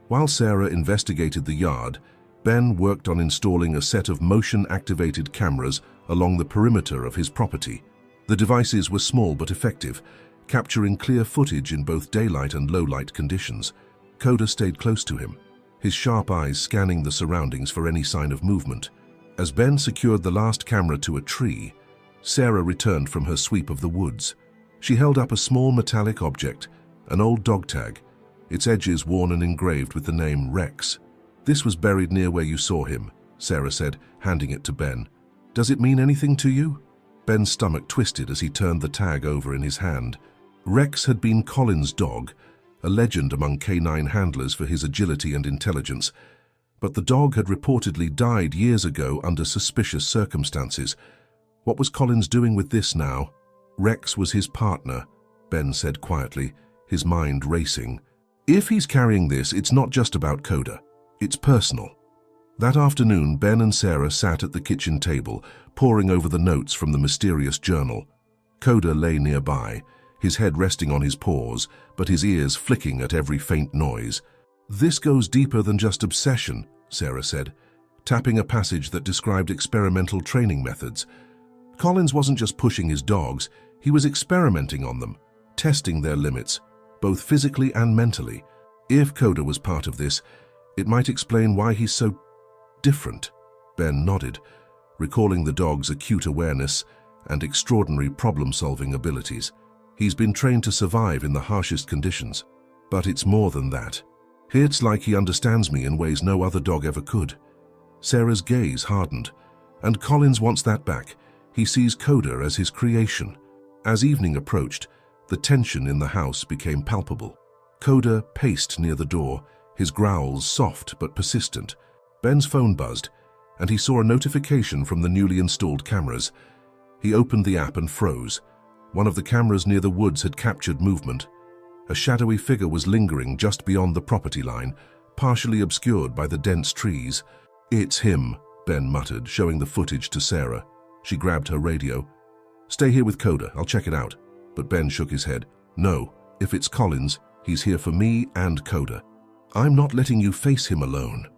While Sarah investigated the yard, Ben worked on installing a set of motion-activated cameras along the perimeter of his property. The devices were small but effective, capturing clear footage in both daylight and low-light conditions. Coda stayed close to him, his sharp eyes scanning the surroundings for any sign of movement. As Ben secured the last camera to a tree, Sarah returned from her sweep of the woods. She held up a small metallic object, an old dog tag, its edges worn and engraved with the name Rex. "This was buried near where you saw him," Sarah said, handing it to Ben. "Does it mean anything to you?" Ben's stomach twisted as he turned the tag over in his hand. Rex had been Colin's dog, a legend among canine handlers for his agility and intelligence. But the dog had reportedly died years ago under suspicious circumstances. What was Collins doing with this now? "Rex was his partner," Ben said quietly, his mind racing. "If he's carrying this, it's not just about Coda. It's personal." That afternoon, Ben and Sarah sat at the kitchen table, poring over the notes from the mysterious journal. Coda lay nearby, his head resting on his paws, but his ears flicking at every faint noise. "This goes deeper than just obsession," Sarah said, tapping a passage that described experimental training methods. Collins wasn't just pushing his dogs, he was experimenting on them, testing their limits, both physically and mentally. If Coda was part of this, it might explain why he's so different. Ben nodded, recalling the dog's acute awareness and extraordinary problem-solving abilities. He's been trained to survive in the harshest conditions. But it's more than that. It's like he understands me in ways no other dog ever could. Sarah's gaze hardened, and Collins wants that back. He sees Coda as his creation. As evening approached, the tension in the house became palpable. Coda paced near the door, his growls soft but persistent. Ben's phone buzzed, and he saw a notification from the newly installed cameras. He opened the app and froze. One of the cameras near the woods had captured movement. A shadowy figure was lingering just beyond the property line, partially obscured by the dense trees. "It's him," Ben muttered, showing the footage to Sarah. She grabbed her radio. "Stay here with Coda, I'll check it out." But Ben shook his head. "No, if it's Collins, he's here for me and Coda. I'm not letting you face him alone."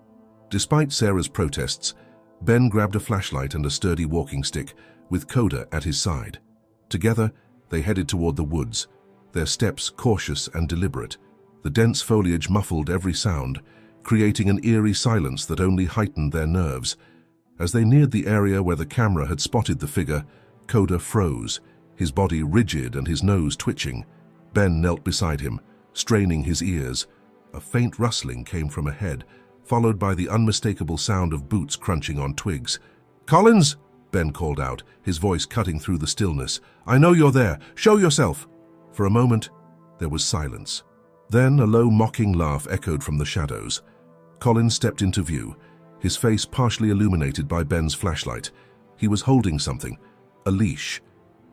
Despite Sarah's protests, Ben grabbed a flashlight and a sturdy walking stick, with Coda at his side. Together, they headed toward the woods, their steps cautious and deliberate. The dense foliage muffled every sound, creating an eerie silence that only heightened their nerves. As they neared the area where the camera had spotted the figure, Coda froze, his body rigid and his nose twitching. Ben knelt beside him, straining his ears. A faint rustling came from ahead, followed by the unmistakable sound of boots crunching on twigs. "Collins!" Ben called out, his voice cutting through the stillness. "I know you're there. Show yourself!" For a moment, there was silence. Then a low, mocking laugh echoed from the shadows. Collins stepped into view, his face partially illuminated by Ben's flashlight. He was holding something, a leash,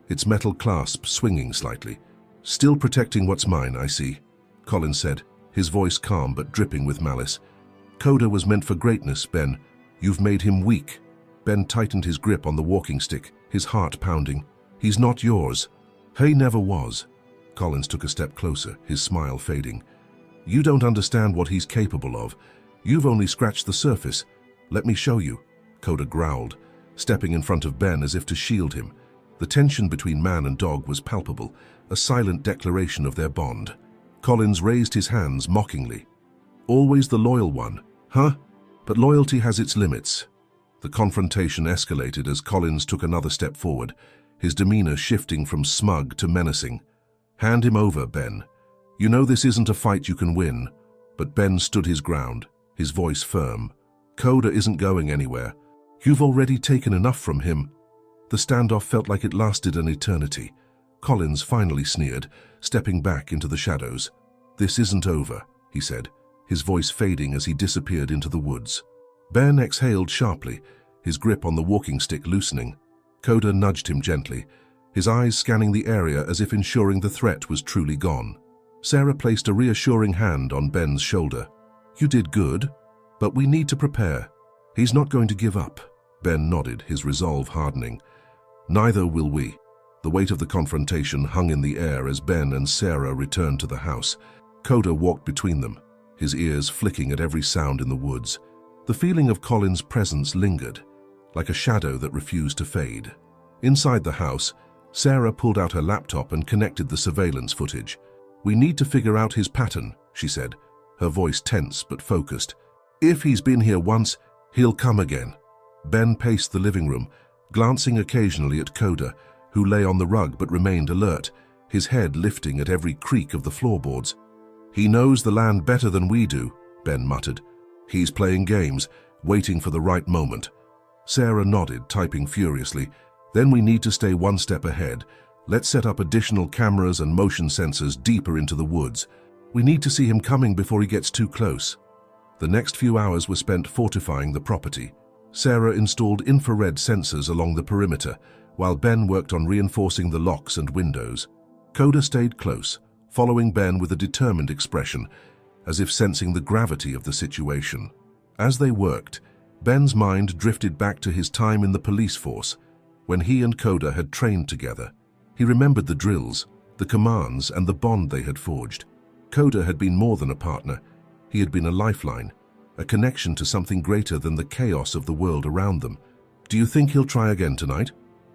its metal clasp swinging slightly. "Still protecting what's mine, I see," Collins said, his voice calm but dripping with malice. "Coda was meant for greatness, Ben. You've made him weak." Ben tightened his grip on the walking stick, his heart pounding. "He's not yours." "He never was." Collins took a step closer, his smile fading. "You don't understand what he's capable of. You've only scratched the surface. Let me show you," Coda growled, stepping in front of Ben as if to shield him. The tension between man and dog was palpable, a silent declaration of their bond. Collins raised his hands mockingly. "Always the loyal one, huh? But loyalty has its limits." The confrontation escalated as Collins took another step forward, his demeanor shifting from smug to menacing. "Hand him over, Ben. You know this isn't a fight you can win." But Ben stood his ground, his voice firm. "Coda isn't going anywhere. You've already taken enough from him." The standoff felt like it lasted an eternity. Collins finally sneered, stepping back into the shadows. "This isn't over," he said, his voice fading as he disappeared into the woods. Ben exhaled sharply, his grip on the walking stick loosening. Coda nudged him gently, his eyes scanning the area as if ensuring the threat was truly gone. Sarah placed a reassuring hand on Ben's shoulder. "You did good, but we need to prepare. He's not going to give up." Ben nodded, his resolve hardening. "Neither will we." The weight of the confrontation hung in the air as Ben and Sarah returned to the house. Coda walked between them, his ears flicking at every sound in the woods. The feeling of Collins' presence lingered, like a shadow that refused to fade. Inside the house, Sarah pulled out her laptop and connected the surveillance footage. "We need to figure out his pattern," she said, her voice tense but focused. "If he's been here once, he'll come again." Ben paced the living room, glancing occasionally at Coda, who lay on the rug but remained alert, his head lifting at every creak of the floorboards. "He knows the land better than we do," Ben muttered. "He's playing games, waiting for the right moment." Sarah nodded, typing furiously. "Then we need to stay one step ahead. Let's set up additional cameras and motion sensors deeper into the woods. We need to see him coming before he gets too close." The next few hours were spent fortifying the property. Sarah installed infrared sensors along the perimeter, while Ben worked on reinforcing the locks and windows. Coda stayed close, following Ben with a determined expression, as if sensing the gravity of the situation. As they worked, Ben's mind drifted back to his time in the police force, when he and Coda had trained together. He remembered the drills, the commands, and the bond they had forged. Coda had been more than a partner. He had been a lifeline, a connection to something greater than the chaos of the world around them. "Do you think he'll try again tonight?"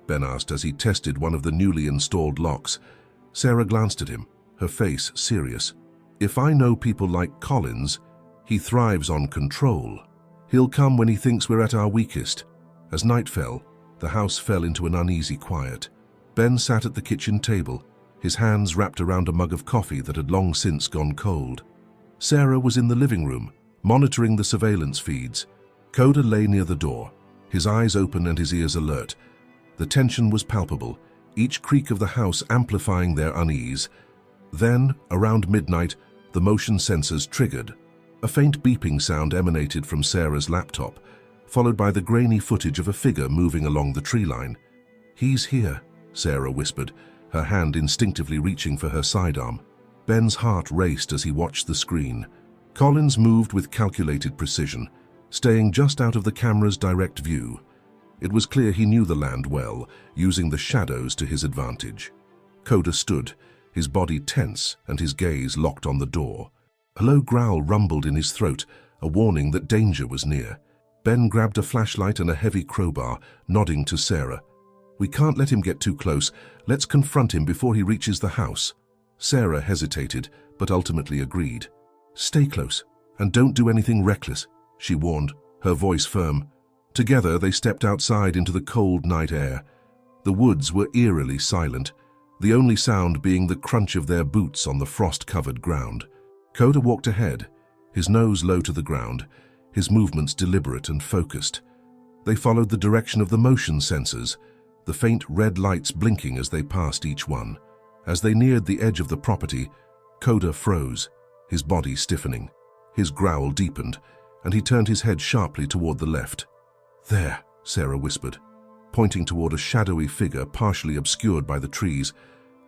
Ben asked as he tested one of the newly installed locks. Sarah glanced at him, her face serious. "If I know people like Collins, he thrives on control. He'll come when he thinks we're at our weakest." As night fell, the house fell into an uneasy quiet. Ben sat at the kitchen table, his hands wrapped around a mug of coffee that had long since gone cold. Sarah was in the living room, monitoring the surveillance feeds. Coda lay near the door, his eyes open and his ears alert. The tension was palpable, each creak of the house amplifying their unease. Then, around midnight, the motion sensors triggered. A faint beeping sound emanated from Sarah's laptop, followed by the grainy footage of a figure moving along the tree line. "He's here," Sarah whispered, her hand instinctively reaching for her sidearm. Ben's heart raced as he watched the screen. Collins moved with calculated precision, staying just out of the camera's direct view. It was clear he knew the land well, using the shadows to his advantage. Coda stood, his body tense and his gaze locked on the door. A low growl rumbled in his throat, a warning that danger was near. Ben grabbed a flashlight and a heavy crowbar, nodding to Sarah. "We can't let him get too close. Let's confront him before he reaches the house." Sarah hesitated, but ultimately agreed. "Stay close, and don't do anything reckless," she warned, her voice firm. Together they stepped outside into the cold night air. The woods were eerily silent, the only sound being the crunch of their boots on the frost-covered ground. Coda walked ahead, his nose low to the ground, his movements deliberate and focused. They followed the direction of the motion sensors, the faint red lights blinking as they passed each one. As they neared the edge of the property, Coda froze, his body stiffening. His growl deepened, and he turned his head sharply toward the left. "There," Sarah whispered, pointing toward a shadowy figure partially obscured by the trees.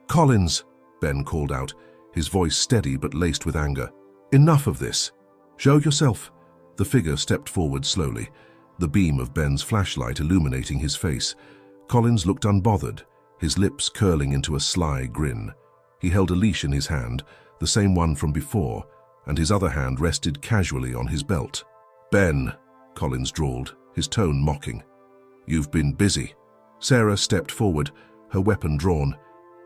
"Collins," Ben called out, his voice steady but laced with anger. "Enough of this. Show yourself." The figure stepped forward slowly, the beam of Ben's flashlight illuminating his face. Collins looked unbothered, his lips curling into a sly grin. He held a leash in his hand, the same one from before, and his other hand rested casually on his belt. "Ben," Collins drawled, his tone mocking. "You've been busy." Sarah stepped forward, her weapon drawn.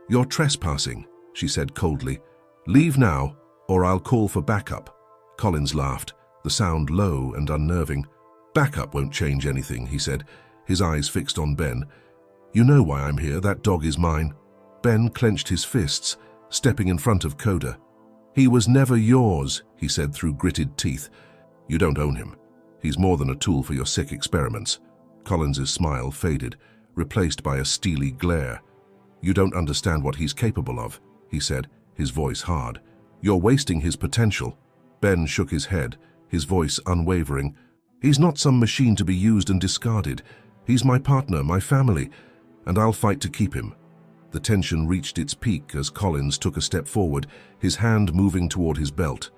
"You're trespassing," she said coldly. "Leave now, or I'll call for backup." Collins laughed, the sound low and unnerving. "Backup won't change anything," he said, his eyes fixed on Ben. "You know why I'm here, that dog is mine." Ben clenched his fists, stepping in front of Coda. "He was never yours," he said through gritted teeth. "You don't own him. He's more than a tool for your sick experiments." Collins's smile faded, replaced by a steely glare. "You don't understand what he's capable of," he said, his voice hard. "You're wasting his potential." Ben shook his head, his voice unwavering. "He's not some machine to be used and discarded. He's my partner, my family, and I'll fight to keep him." The tension reached its peak as Collins took a step forward, his hand moving toward his belt.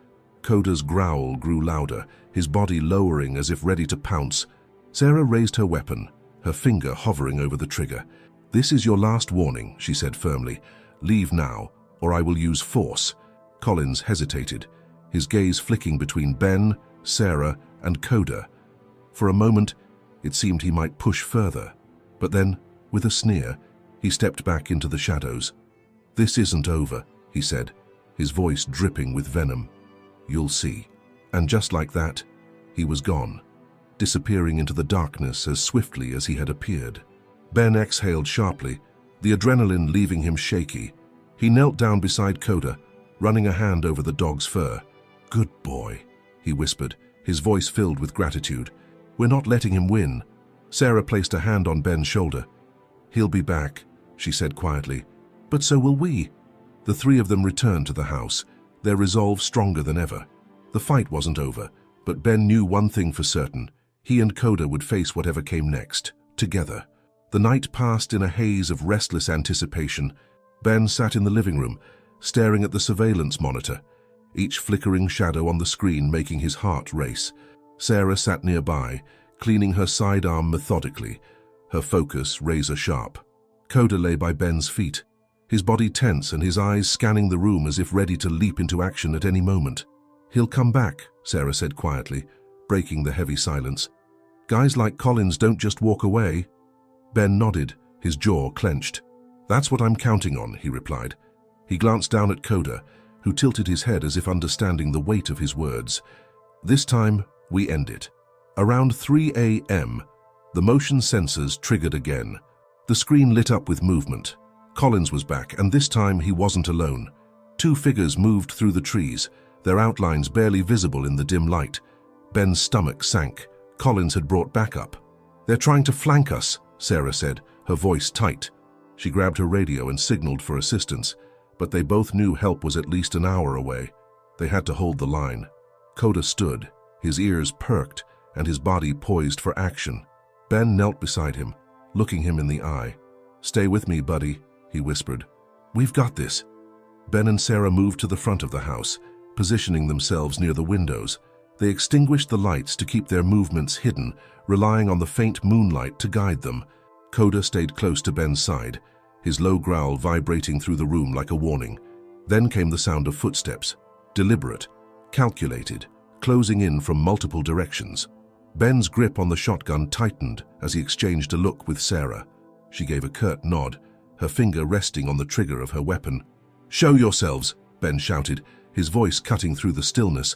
Coda's growl grew louder, his body lowering as if ready to pounce. Sarah raised her weapon, her finger hovering over the trigger. "This is your last warning," she said firmly. "Leave now, or I will use force." Collins hesitated, his gaze flicking between Ben, Sarah, and Coda. For a moment, it seemed he might push further, but then, with a sneer, He stepped back into the shadows. "This isn't over," he said, his voice dripping with venom. "You'll see." And just like that, he was gone, disappearing into the darkness as swiftly as he had appeared. Ben exhaled sharply, the adrenaline leaving him shaky. He knelt down beside Coda, running a hand over the dog's fur. "Good boy," he whispered, his voice filled with gratitude. "We're not letting him win." Sarah placed a hand on Ben's shoulder. "He'll be back," she said quietly. "But so will we." The three of them returned to the house, their resolve stronger than ever. The fight wasn't over, but Ben knew one thing for certain. He and Coda would face whatever came next, together. The night passed in a haze of restless anticipation. Ben sat in the living room, staring at the surveillance monitor, each flickering shadow on the screen making his heart race. Sarah sat nearby, cleaning her sidearm methodically, her focus razor-sharp. Coda lay by Ben's feet, his body tense and his eyes scanning the room as if ready to leap into action at any moment. "He'll come back," Sarah said quietly, breaking the heavy silence. "Guys like Collins don't just walk away." Ben nodded, his jaw clenched. "That's what I'm counting on," he replied. He glanced down at Coda, who tilted his head as if understanding the weight of his words. "This time, we end it." Around 3 a.m., the motion sensors triggered again. The screen lit up with movement. Collins was back, and this time he wasn't alone. Two figures moved through the trees, their outlines barely visible in the dim light. Ben's stomach sank. Collins had brought backup. "They're trying to flank us," Sarah said, her voice tight. She grabbed her radio and signaled for assistance, but they both knew help was at least an hour away. They had to hold the line. Coda stood, his ears perked and his body poised for action. Ben knelt beside him, looking him in the eye. "Stay with me, buddy," he whispered. "We've got this." Ben and Sarah moved to the front of the house, positioning themselves near the windows. They extinguished the lights to keep their movements hidden, relying on the faint moonlight to guide them. Coda stayed close to Ben's side, his low growl vibrating through the room like a warning. Then came the sound of footsteps, deliberate, calculated, closing in from multiple directions. Ben's grip on the shotgun tightened as he exchanged a look with Sarah. She gave a curt nod, her finger resting on the trigger of her weapon. "Show yourselves," Ben shouted, his voice cutting through the stillness.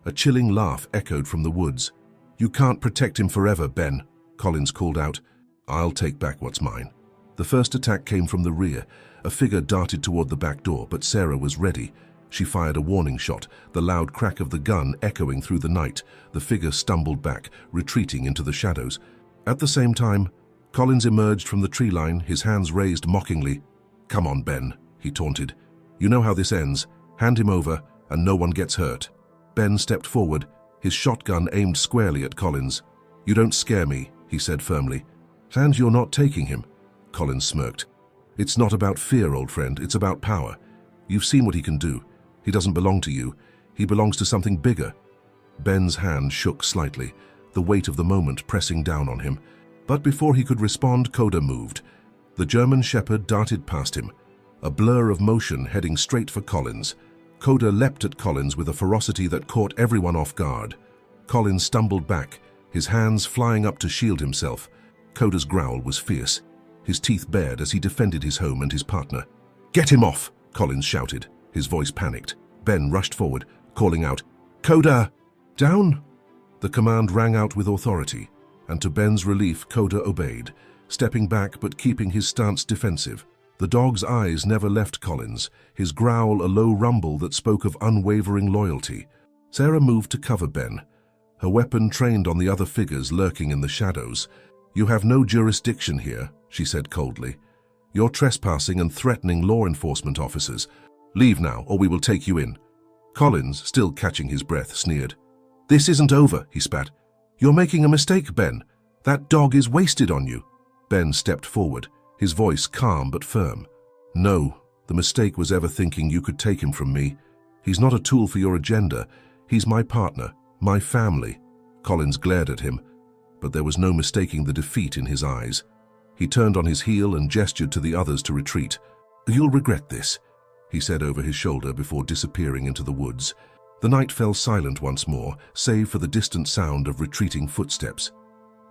A chilling laugh echoed from the woods. "You can't protect him forever, Ben," Collins called out. "I'll take back what's mine." The first attack came from the rear. A figure darted toward the back door, but Sarah was ready. She fired a warning shot, the loud crack of the gun echoing through the night. The figure stumbled back, retreating into the shadows. At the same time, Collins emerged from the tree line, his hands raised mockingly. "Come on, Ben," he taunted. "You know how this ends. Hand him over, and no one gets hurt." Ben stepped forward, his shotgun aimed squarely at Collins. "You don't scare me," he said firmly. "And you're not taking him," Collins smirked. "It's not about fear, old friend, it's about power. You've seen what he can do. He doesn't belong to you. He belongs to something bigger." Ben's hand shook slightly, the weight of the moment pressing down on him. But before he could respond, Coda moved. The German shepherd darted past him, a blur of motion heading straight for Collins. Coda leapt at Collins with a ferocity that caught everyone off guard. Collins stumbled back, his hands flying up to shield himself. Coda's growl was fierce, his teeth bared as he defended his home and his partner. "Get him off!" Collins shouted, his voice panicked. Ben rushed forward, calling out, "Coda! Down!" The command rang out with authority, and to Ben's relief, Coda obeyed, stepping back but keeping his stance defensive. The dog's eyes never left Collins, his growl a low rumble that spoke of unwavering loyalty. Sarah moved to cover Ben, her weapon trained on the other figures lurking in the shadows. "You have no jurisdiction here," she said coldly. "You're trespassing and threatening law enforcement officers. Leave now, or we will take you in." Collins, still catching his breath, sneered. "This isn't over," he spat. "You're making a mistake, Ben. That dog is wasted on you." Ben stepped forward, his voice calm but firm. "No, the mistake was ever thinking you could take him from me. He's not a tool for your agenda. He's my partner, my family." Collins glared at him, but there was no mistaking the defeat in his eyes. He turned on his heel and gestured to the others to retreat. "You'll regret this," he said over his shoulder before disappearing into the woods. The night fell silent once more, save for the distant sound of retreating footsteps.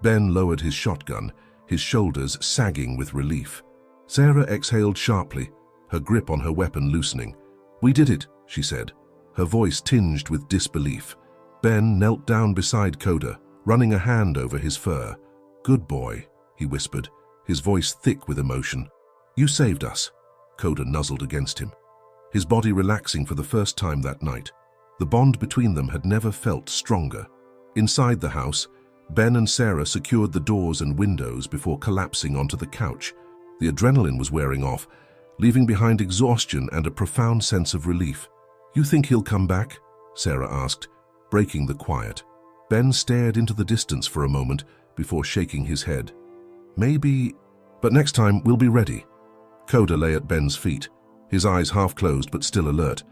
Ben lowered his shotgun, his shoulders sagging with relief. Sarah exhaled sharply, her grip on her weapon loosening. "We did it," she said, her voice tinged with disbelief. Ben knelt down beside Coda, running a hand over his fur. "Good boy," he whispered, his voice thick with emotion. "You saved us." Coda nuzzled against him, his body relaxing for the first time that night. The bond between them had never felt stronger. Inside the house, Ben and Sarah secured the doors and windows before collapsing onto the couch. The adrenaline was wearing off, leaving behind exhaustion and a profound sense of relief. "You think he'll come back?" Sarah asked, breaking the quiet. Ben stared into the distance for a moment before shaking his head. "Maybe, but next time we'll be ready." Coda lay at Ben's feet, his eyes half closed but still alert.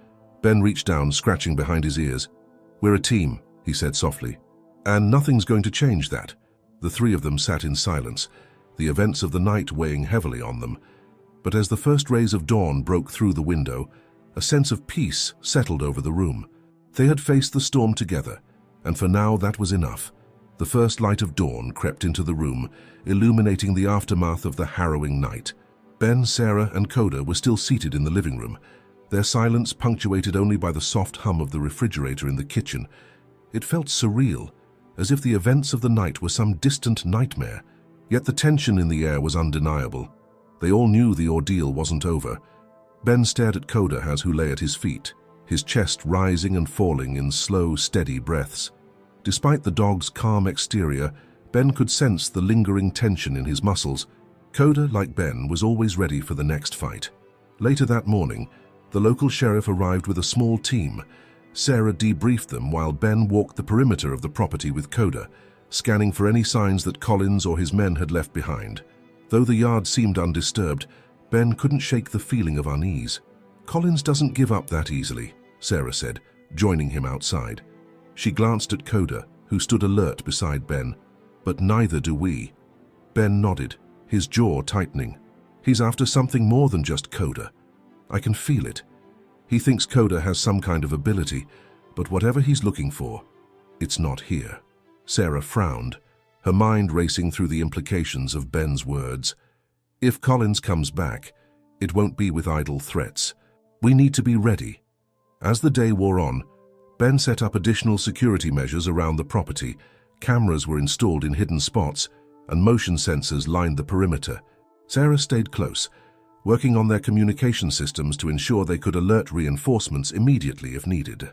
Ben reached down, scratching behind his ears. "We're a team," he said softly, "and nothing's going to change that." The three of them sat in silence, the events of the night weighing heavily on them. But as the first rays of dawn broke through the window, a sense of peace settled over the room. They had faced the storm together, and for now that was enough. The first light of dawn crept into the room, illuminating the aftermath of the harrowing night. Ben, Sarah, and Coda were still seated in the living room, their silence punctuated only by the soft hum of the refrigerator in the kitchen. It felt surreal, as if the events of the night were some distant nightmare, yet the tension in the air was undeniable. They all knew the ordeal wasn't over. Ben stared at Coda who lay at his feet, his chest rising and falling in slow, steady breaths. Despite the dog's calm exterior, Ben could sense the lingering tension in his muscles. Coda, like Ben, was always ready for the next fight. Later that morning, the local sheriff arrived with a small team. Sarah debriefed them while Ben walked the perimeter of the property with Coda, scanning for any signs that Collins or his men had left behind. Though the yard seemed undisturbed, Ben couldn't shake the feeling of unease. "Collins doesn't give up that easily," Sarah said, joining him outside. She glanced at Coda, who stood alert beside Ben. "But neither do we." Ben nodded, his jaw tightening. "He's after something more than just Coda. I can feel it. He thinks Coda has some kind of ability, but whatever he's looking for, it's not here." Sarah frowned, her mind racing through the implications of Ben's words. "If Collins comes back, it won't be with idle threats. We need to be ready." As the day wore on, Ben set up additional security measures around the property. Cameras were installed in hidden spots, and motion sensors lined the perimeter. Sarah stayed close, working on their communication systems to ensure they could alert reinforcements immediately if needed.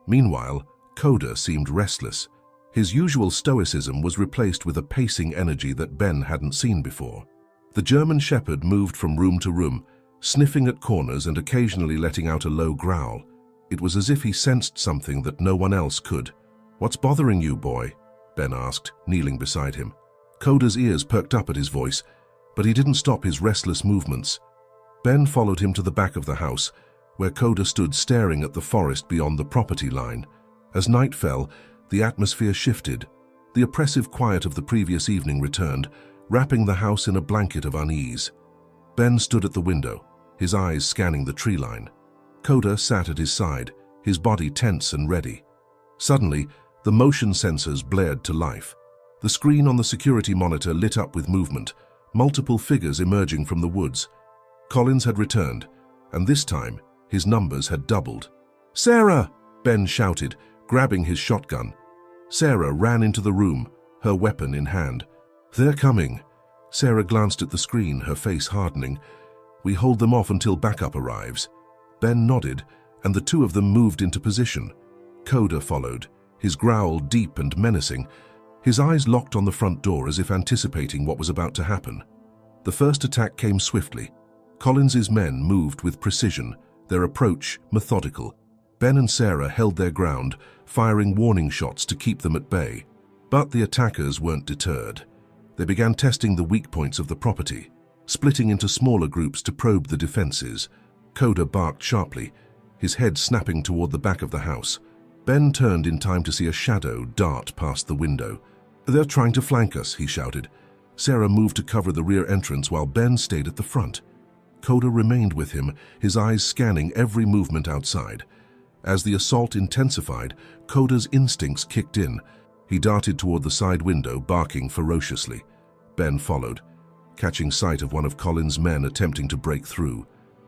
Meanwhile, Coda seemed restless. His usual stoicism was replaced with a pacing energy that Ben hadn't seen before. The German shepherd moved from room to room, sniffing at corners and occasionally letting out a low growl. It was as if he sensed something that no one else could. "What's bothering you, boy?" Ben asked, kneeling beside him. Coda's ears perked up at his voice, but he didn't stop his restless movements. Ben followed him to the back of the house, where Coda stood staring at the forest beyond the property line. As night fell, the atmosphere shifted. The oppressive quiet of the previous evening returned, wrapping the house in a blanket of unease. Ben stood at the window, his eyes scanning the tree line. Coda sat at his side, his body tense and ready. Suddenly, the motion sensors blared to life. The screen on the security monitor lit up with movement, multiple figures emerging from the woods. Collins had returned, and this time, his numbers had doubled. "Sarah!" Ben shouted, grabbing his shotgun. Sarah ran into the room, her weapon in hand. "They're coming." Sarah glanced at the screen, her face hardening. "We hold them off until backup arrives." Ben nodded, and the two of them moved into position. Coda followed, his growl deep and menacing. His eyes locked on the front door as if anticipating what was about to happen. The first attack came swiftly. Collins's men moved with precision, their approach methodical. Ben and Sarah held their ground, firing warning shots to keep them at bay. But the attackers weren't deterred. They began testing the weak points of the property, splitting into smaller groups to probe the defenses. Coda barked sharply, his head snapping toward the back of the house. Ben turned in time to see a shadow dart past the window. "They're trying to flank us," he shouted. Sarah moved to cover the rear entrance while Ben stayed at the front. Coda remained with him, his eyes scanning every movement outside. As the assault intensified, Coda's instincts kicked in. He darted toward the side window, barking ferociously. Ben followed. catching sight of one of Colin's men attempting to break through.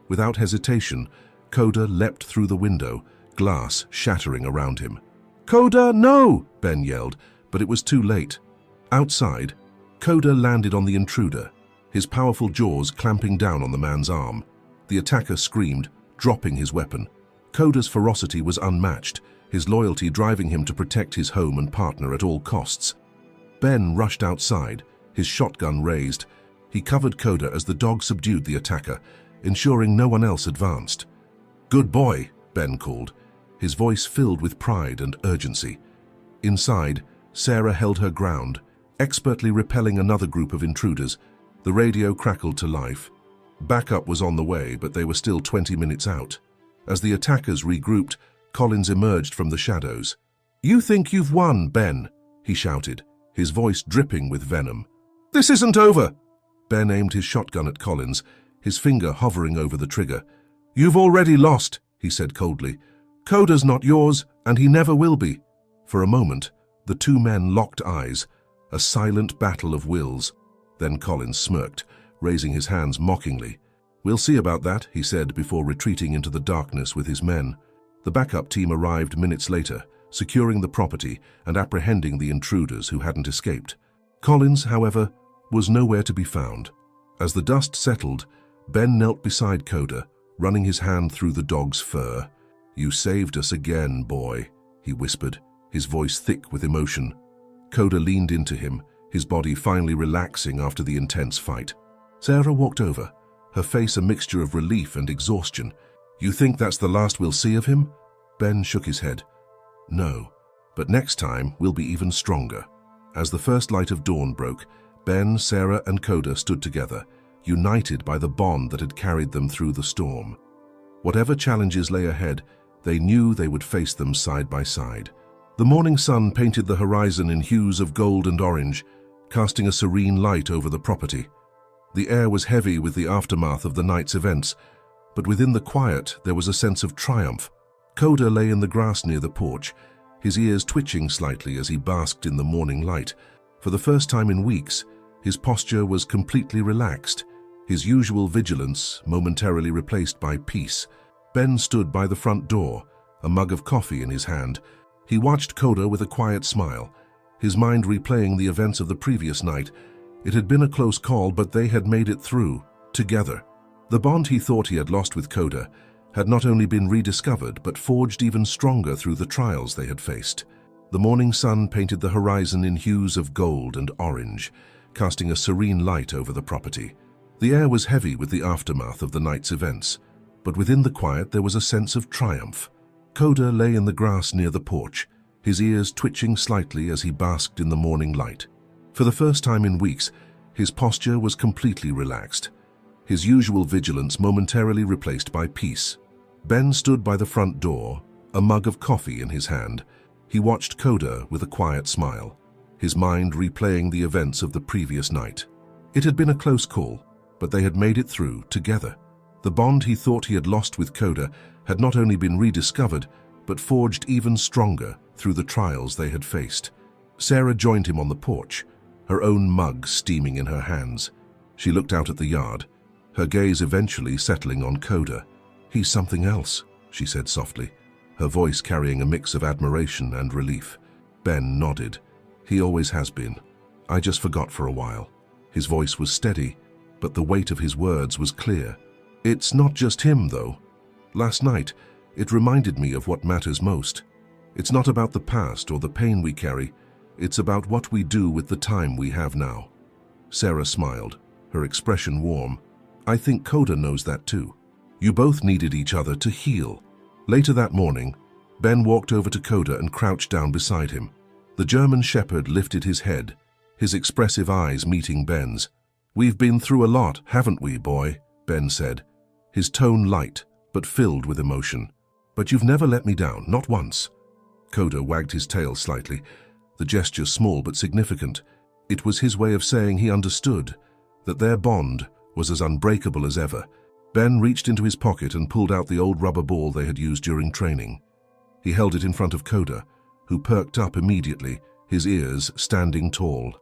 Without hesitation, Coda leapt through the window, glass shattering around him. "Coda, no!" Ben yelled, but it was too late. Outside, Coda landed on the intruder, his powerful jaws clamping down on the man's arm. The attacker screamed, dropping his weapon. Coda's ferocity was unmatched, his loyalty driving him to protect his home and partner at all costs. Ben rushed outside, his shotgun raised. He covered Coda as the dog subdued the attacker, ensuring no one else advanced. "Good boy," Ben called, his voice filled with pride and urgency. Inside, Sarah held her ground, expertly repelling another group of intruders. The radio crackled to life. Backup was on the way, but they were still 20 minutes out. As the attackers regrouped, Collins emerged from the shadows. "You think you've won, Ben," he shouted, his voice dripping with venom. "This isn't over!" Ben aimed his shotgun at Collins, his finger hovering over the trigger. "You've already lost," he said coldly. "Coda's not yours, and he never will be." For a moment, the two men locked eyes, a silent battle of wills. Then Collins smirked, raising his hands mockingly. "We'll see about that," he said before retreating into the darkness with his men. The backup team arrived minutes later, securing the property and apprehending the intruders who hadn't escaped. Collins, however, was nowhere to be found. As the dust settled, Ben knelt beside Coda, running his hand through the dog's fur. "You saved us again, boy," he whispered, his voice thick with emotion. Coda leaned into him, his body finally relaxing after the intense fight. Sarah walked over, her face a mixture of relief and exhaustion. "You think that's the last we'll see of him?" Ben shook his head. "No, but next time we'll be even stronger." As the first light of dawn broke, Ben, Sarah, and Coda stood together, united by the bond that had carried them through the storm. Whatever challenges lay ahead, they knew they would face them side by side. The morning sun painted the horizon in hues of gold and orange, casting a serene light over the property. The air was heavy with the aftermath of the night's events, but within the quiet there was a sense of triumph. Coda lay in the grass near the porch, his ears twitching slightly as he basked in the morning light. For the first time in weeks, his posture was completely relaxed, his usual vigilance momentarily replaced by peace. Ben stood by the front door, a mug of coffee in his hand. He watched Coda with a quiet smile, his mind replaying the events of the previous night. It had been a close call, but they had made it through, together. The bond he thought he had lost with Coda had not only been rediscovered, but forged even stronger through the trials they had faced. The morning sun painted the horizon in hues of gold and orange, casting a serene light over the property. The air was heavy with the aftermath of the night's events, but within the quiet there was a sense of triumph. Coda lay in the grass near the porch, his ears twitching slightly as he basked in the morning light. For the first time in weeks, his posture was completely relaxed, his usual vigilance momentarily replaced by peace. Ben stood by the front door, a mug of coffee in his hand. He watched Coda with a quiet smile, his mind replaying the events of the previous night. It had been a close call, but they had made it through together. The bond he thought he had lost with Coda had not only been rediscovered, but forged even stronger through the trials they had faced. Sarah joined him on the porch, her own mug steaming in her hands. She looked out at the yard, her gaze eventually settling on Coda. "He's something else," she said softly, her voice carrying a mix of admiration and relief. Ben nodded. "He always has been. I just forgot for a while." His voice was steady, but the weight of his words was clear. "It's not just him, though. Last night, it reminded me of what matters most. It's not about the past or the pain we carry. It's about what we do with the time we have now." Sarah smiled, her expression warm. "I think Coda knows that too. You both needed each other to heal." Later that morning, Ben walked over to Coda and crouched down beside him. The German shepherd lifted his head, his expressive eyes meeting Ben's. "We've been through a lot, haven't we, boy?" Ben said, his tone light but filled with emotion. "But you've never let me down, not once." Coda wagged his tail slightly, the gesture small but significant. It was his way of saying he understood, that their bond was as unbreakable as ever. Ben reached into his pocket and pulled out the old rubber ball they had used during training. He held it in front of Coda, who perked up immediately, his ears standing tall.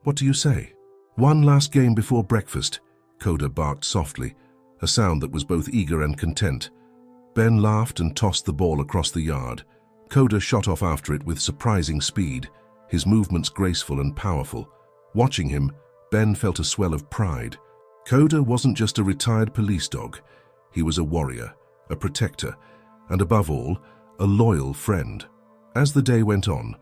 "What do you say?" One last game before breakfast, Coda barked softly, a sound that was both eager and content. Ben laughed and tossed the ball across the yard. Coda shot off after it with surprising speed, his movements graceful and powerful. Watching him, Ben felt a swell of pride. Coda wasn't just a retired police dog. He was a warrior, a protector, and above all, a loyal friend. As the day went on,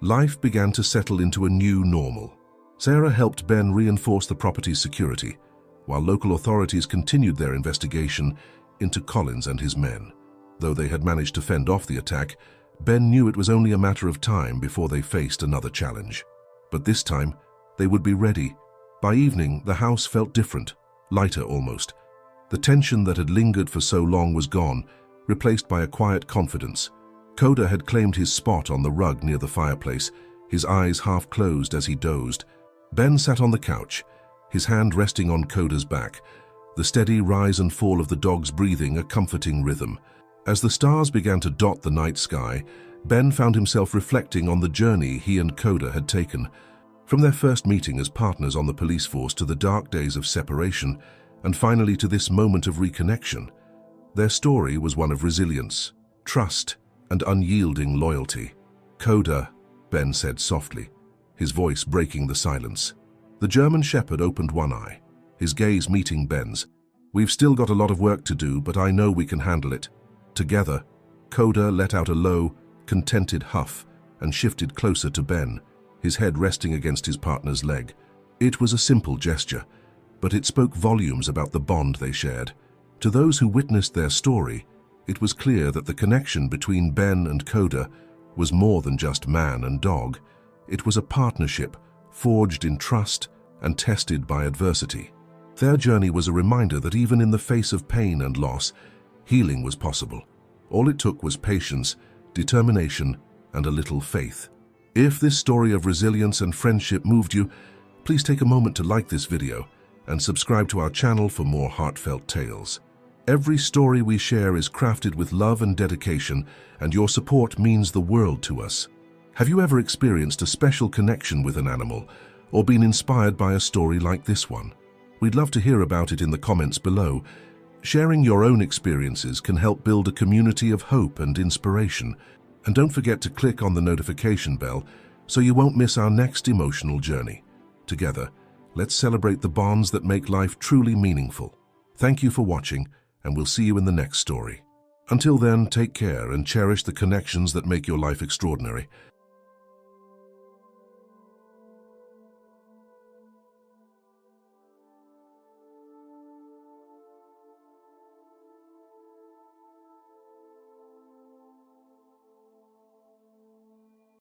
life began to settle into a new normal. Sarah helped Ben reinforce the property's security, while local authorities continued their investigation into Collins and his men. Though they had managed to fend off the attack, Ben knew it was only a matter of time before they faced another challenge. But this time, they would be ready. By evening, the house felt different, lighter almost. The tension that had lingered for so long was gone, replaced by a quiet confidence. Coda had claimed his spot on the rug near the fireplace, his eyes half closed as he dozed. Ben sat on the couch, his hand resting on Coda's back, the steady rise and fall of the dog's breathing a comforting rhythm. As the stars began to dot the night sky, Ben found himself reflecting on the journey he and Coda had taken. From their first meeting as partners on the police force to the dark days of separation, and finally to this moment of reconnection. Their story was one of resilience, trust, and unyielding loyalty. "Coda," Ben said softly, his voice breaking the silence. The German shepherd opened one eye, his gaze meeting Ben's. "We've still got a lot of work to do, but I know we can handle it." Together, Coda let out a low, contented huff and shifted closer to Ben, his head resting against his partner's leg. It was a simple gesture, but it spoke volumes about the bond they shared. To those who witnessed their story, it was clear that the connection between Ben and Coda was more than just man and dog. It was a partnership forged in trust and tested by adversity. Their journey was a reminder that even in the face of pain and loss, healing was possible. All it took was patience, determination, and a little faith. If this story of resilience and friendship moved you, please take a moment to like this video and subscribe to our channel for more heartfelt tales. Every story we share is crafted with love and dedication, and your support means the world to us. Have you ever experienced a special connection with an animal, or been inspired by a story like this one? We'd love to hear about it in the comments below. Sharing your own experiences can help build a community of hope and inspiration. And don't forget to click on the notification bell so you won't miss our next emotional journey. Together, let's celebrate the bonds that make life truly meaningful. Thank you for watching, and we'll see you in the next story. Until then, take care and cherish the connections that make your life extraordinary.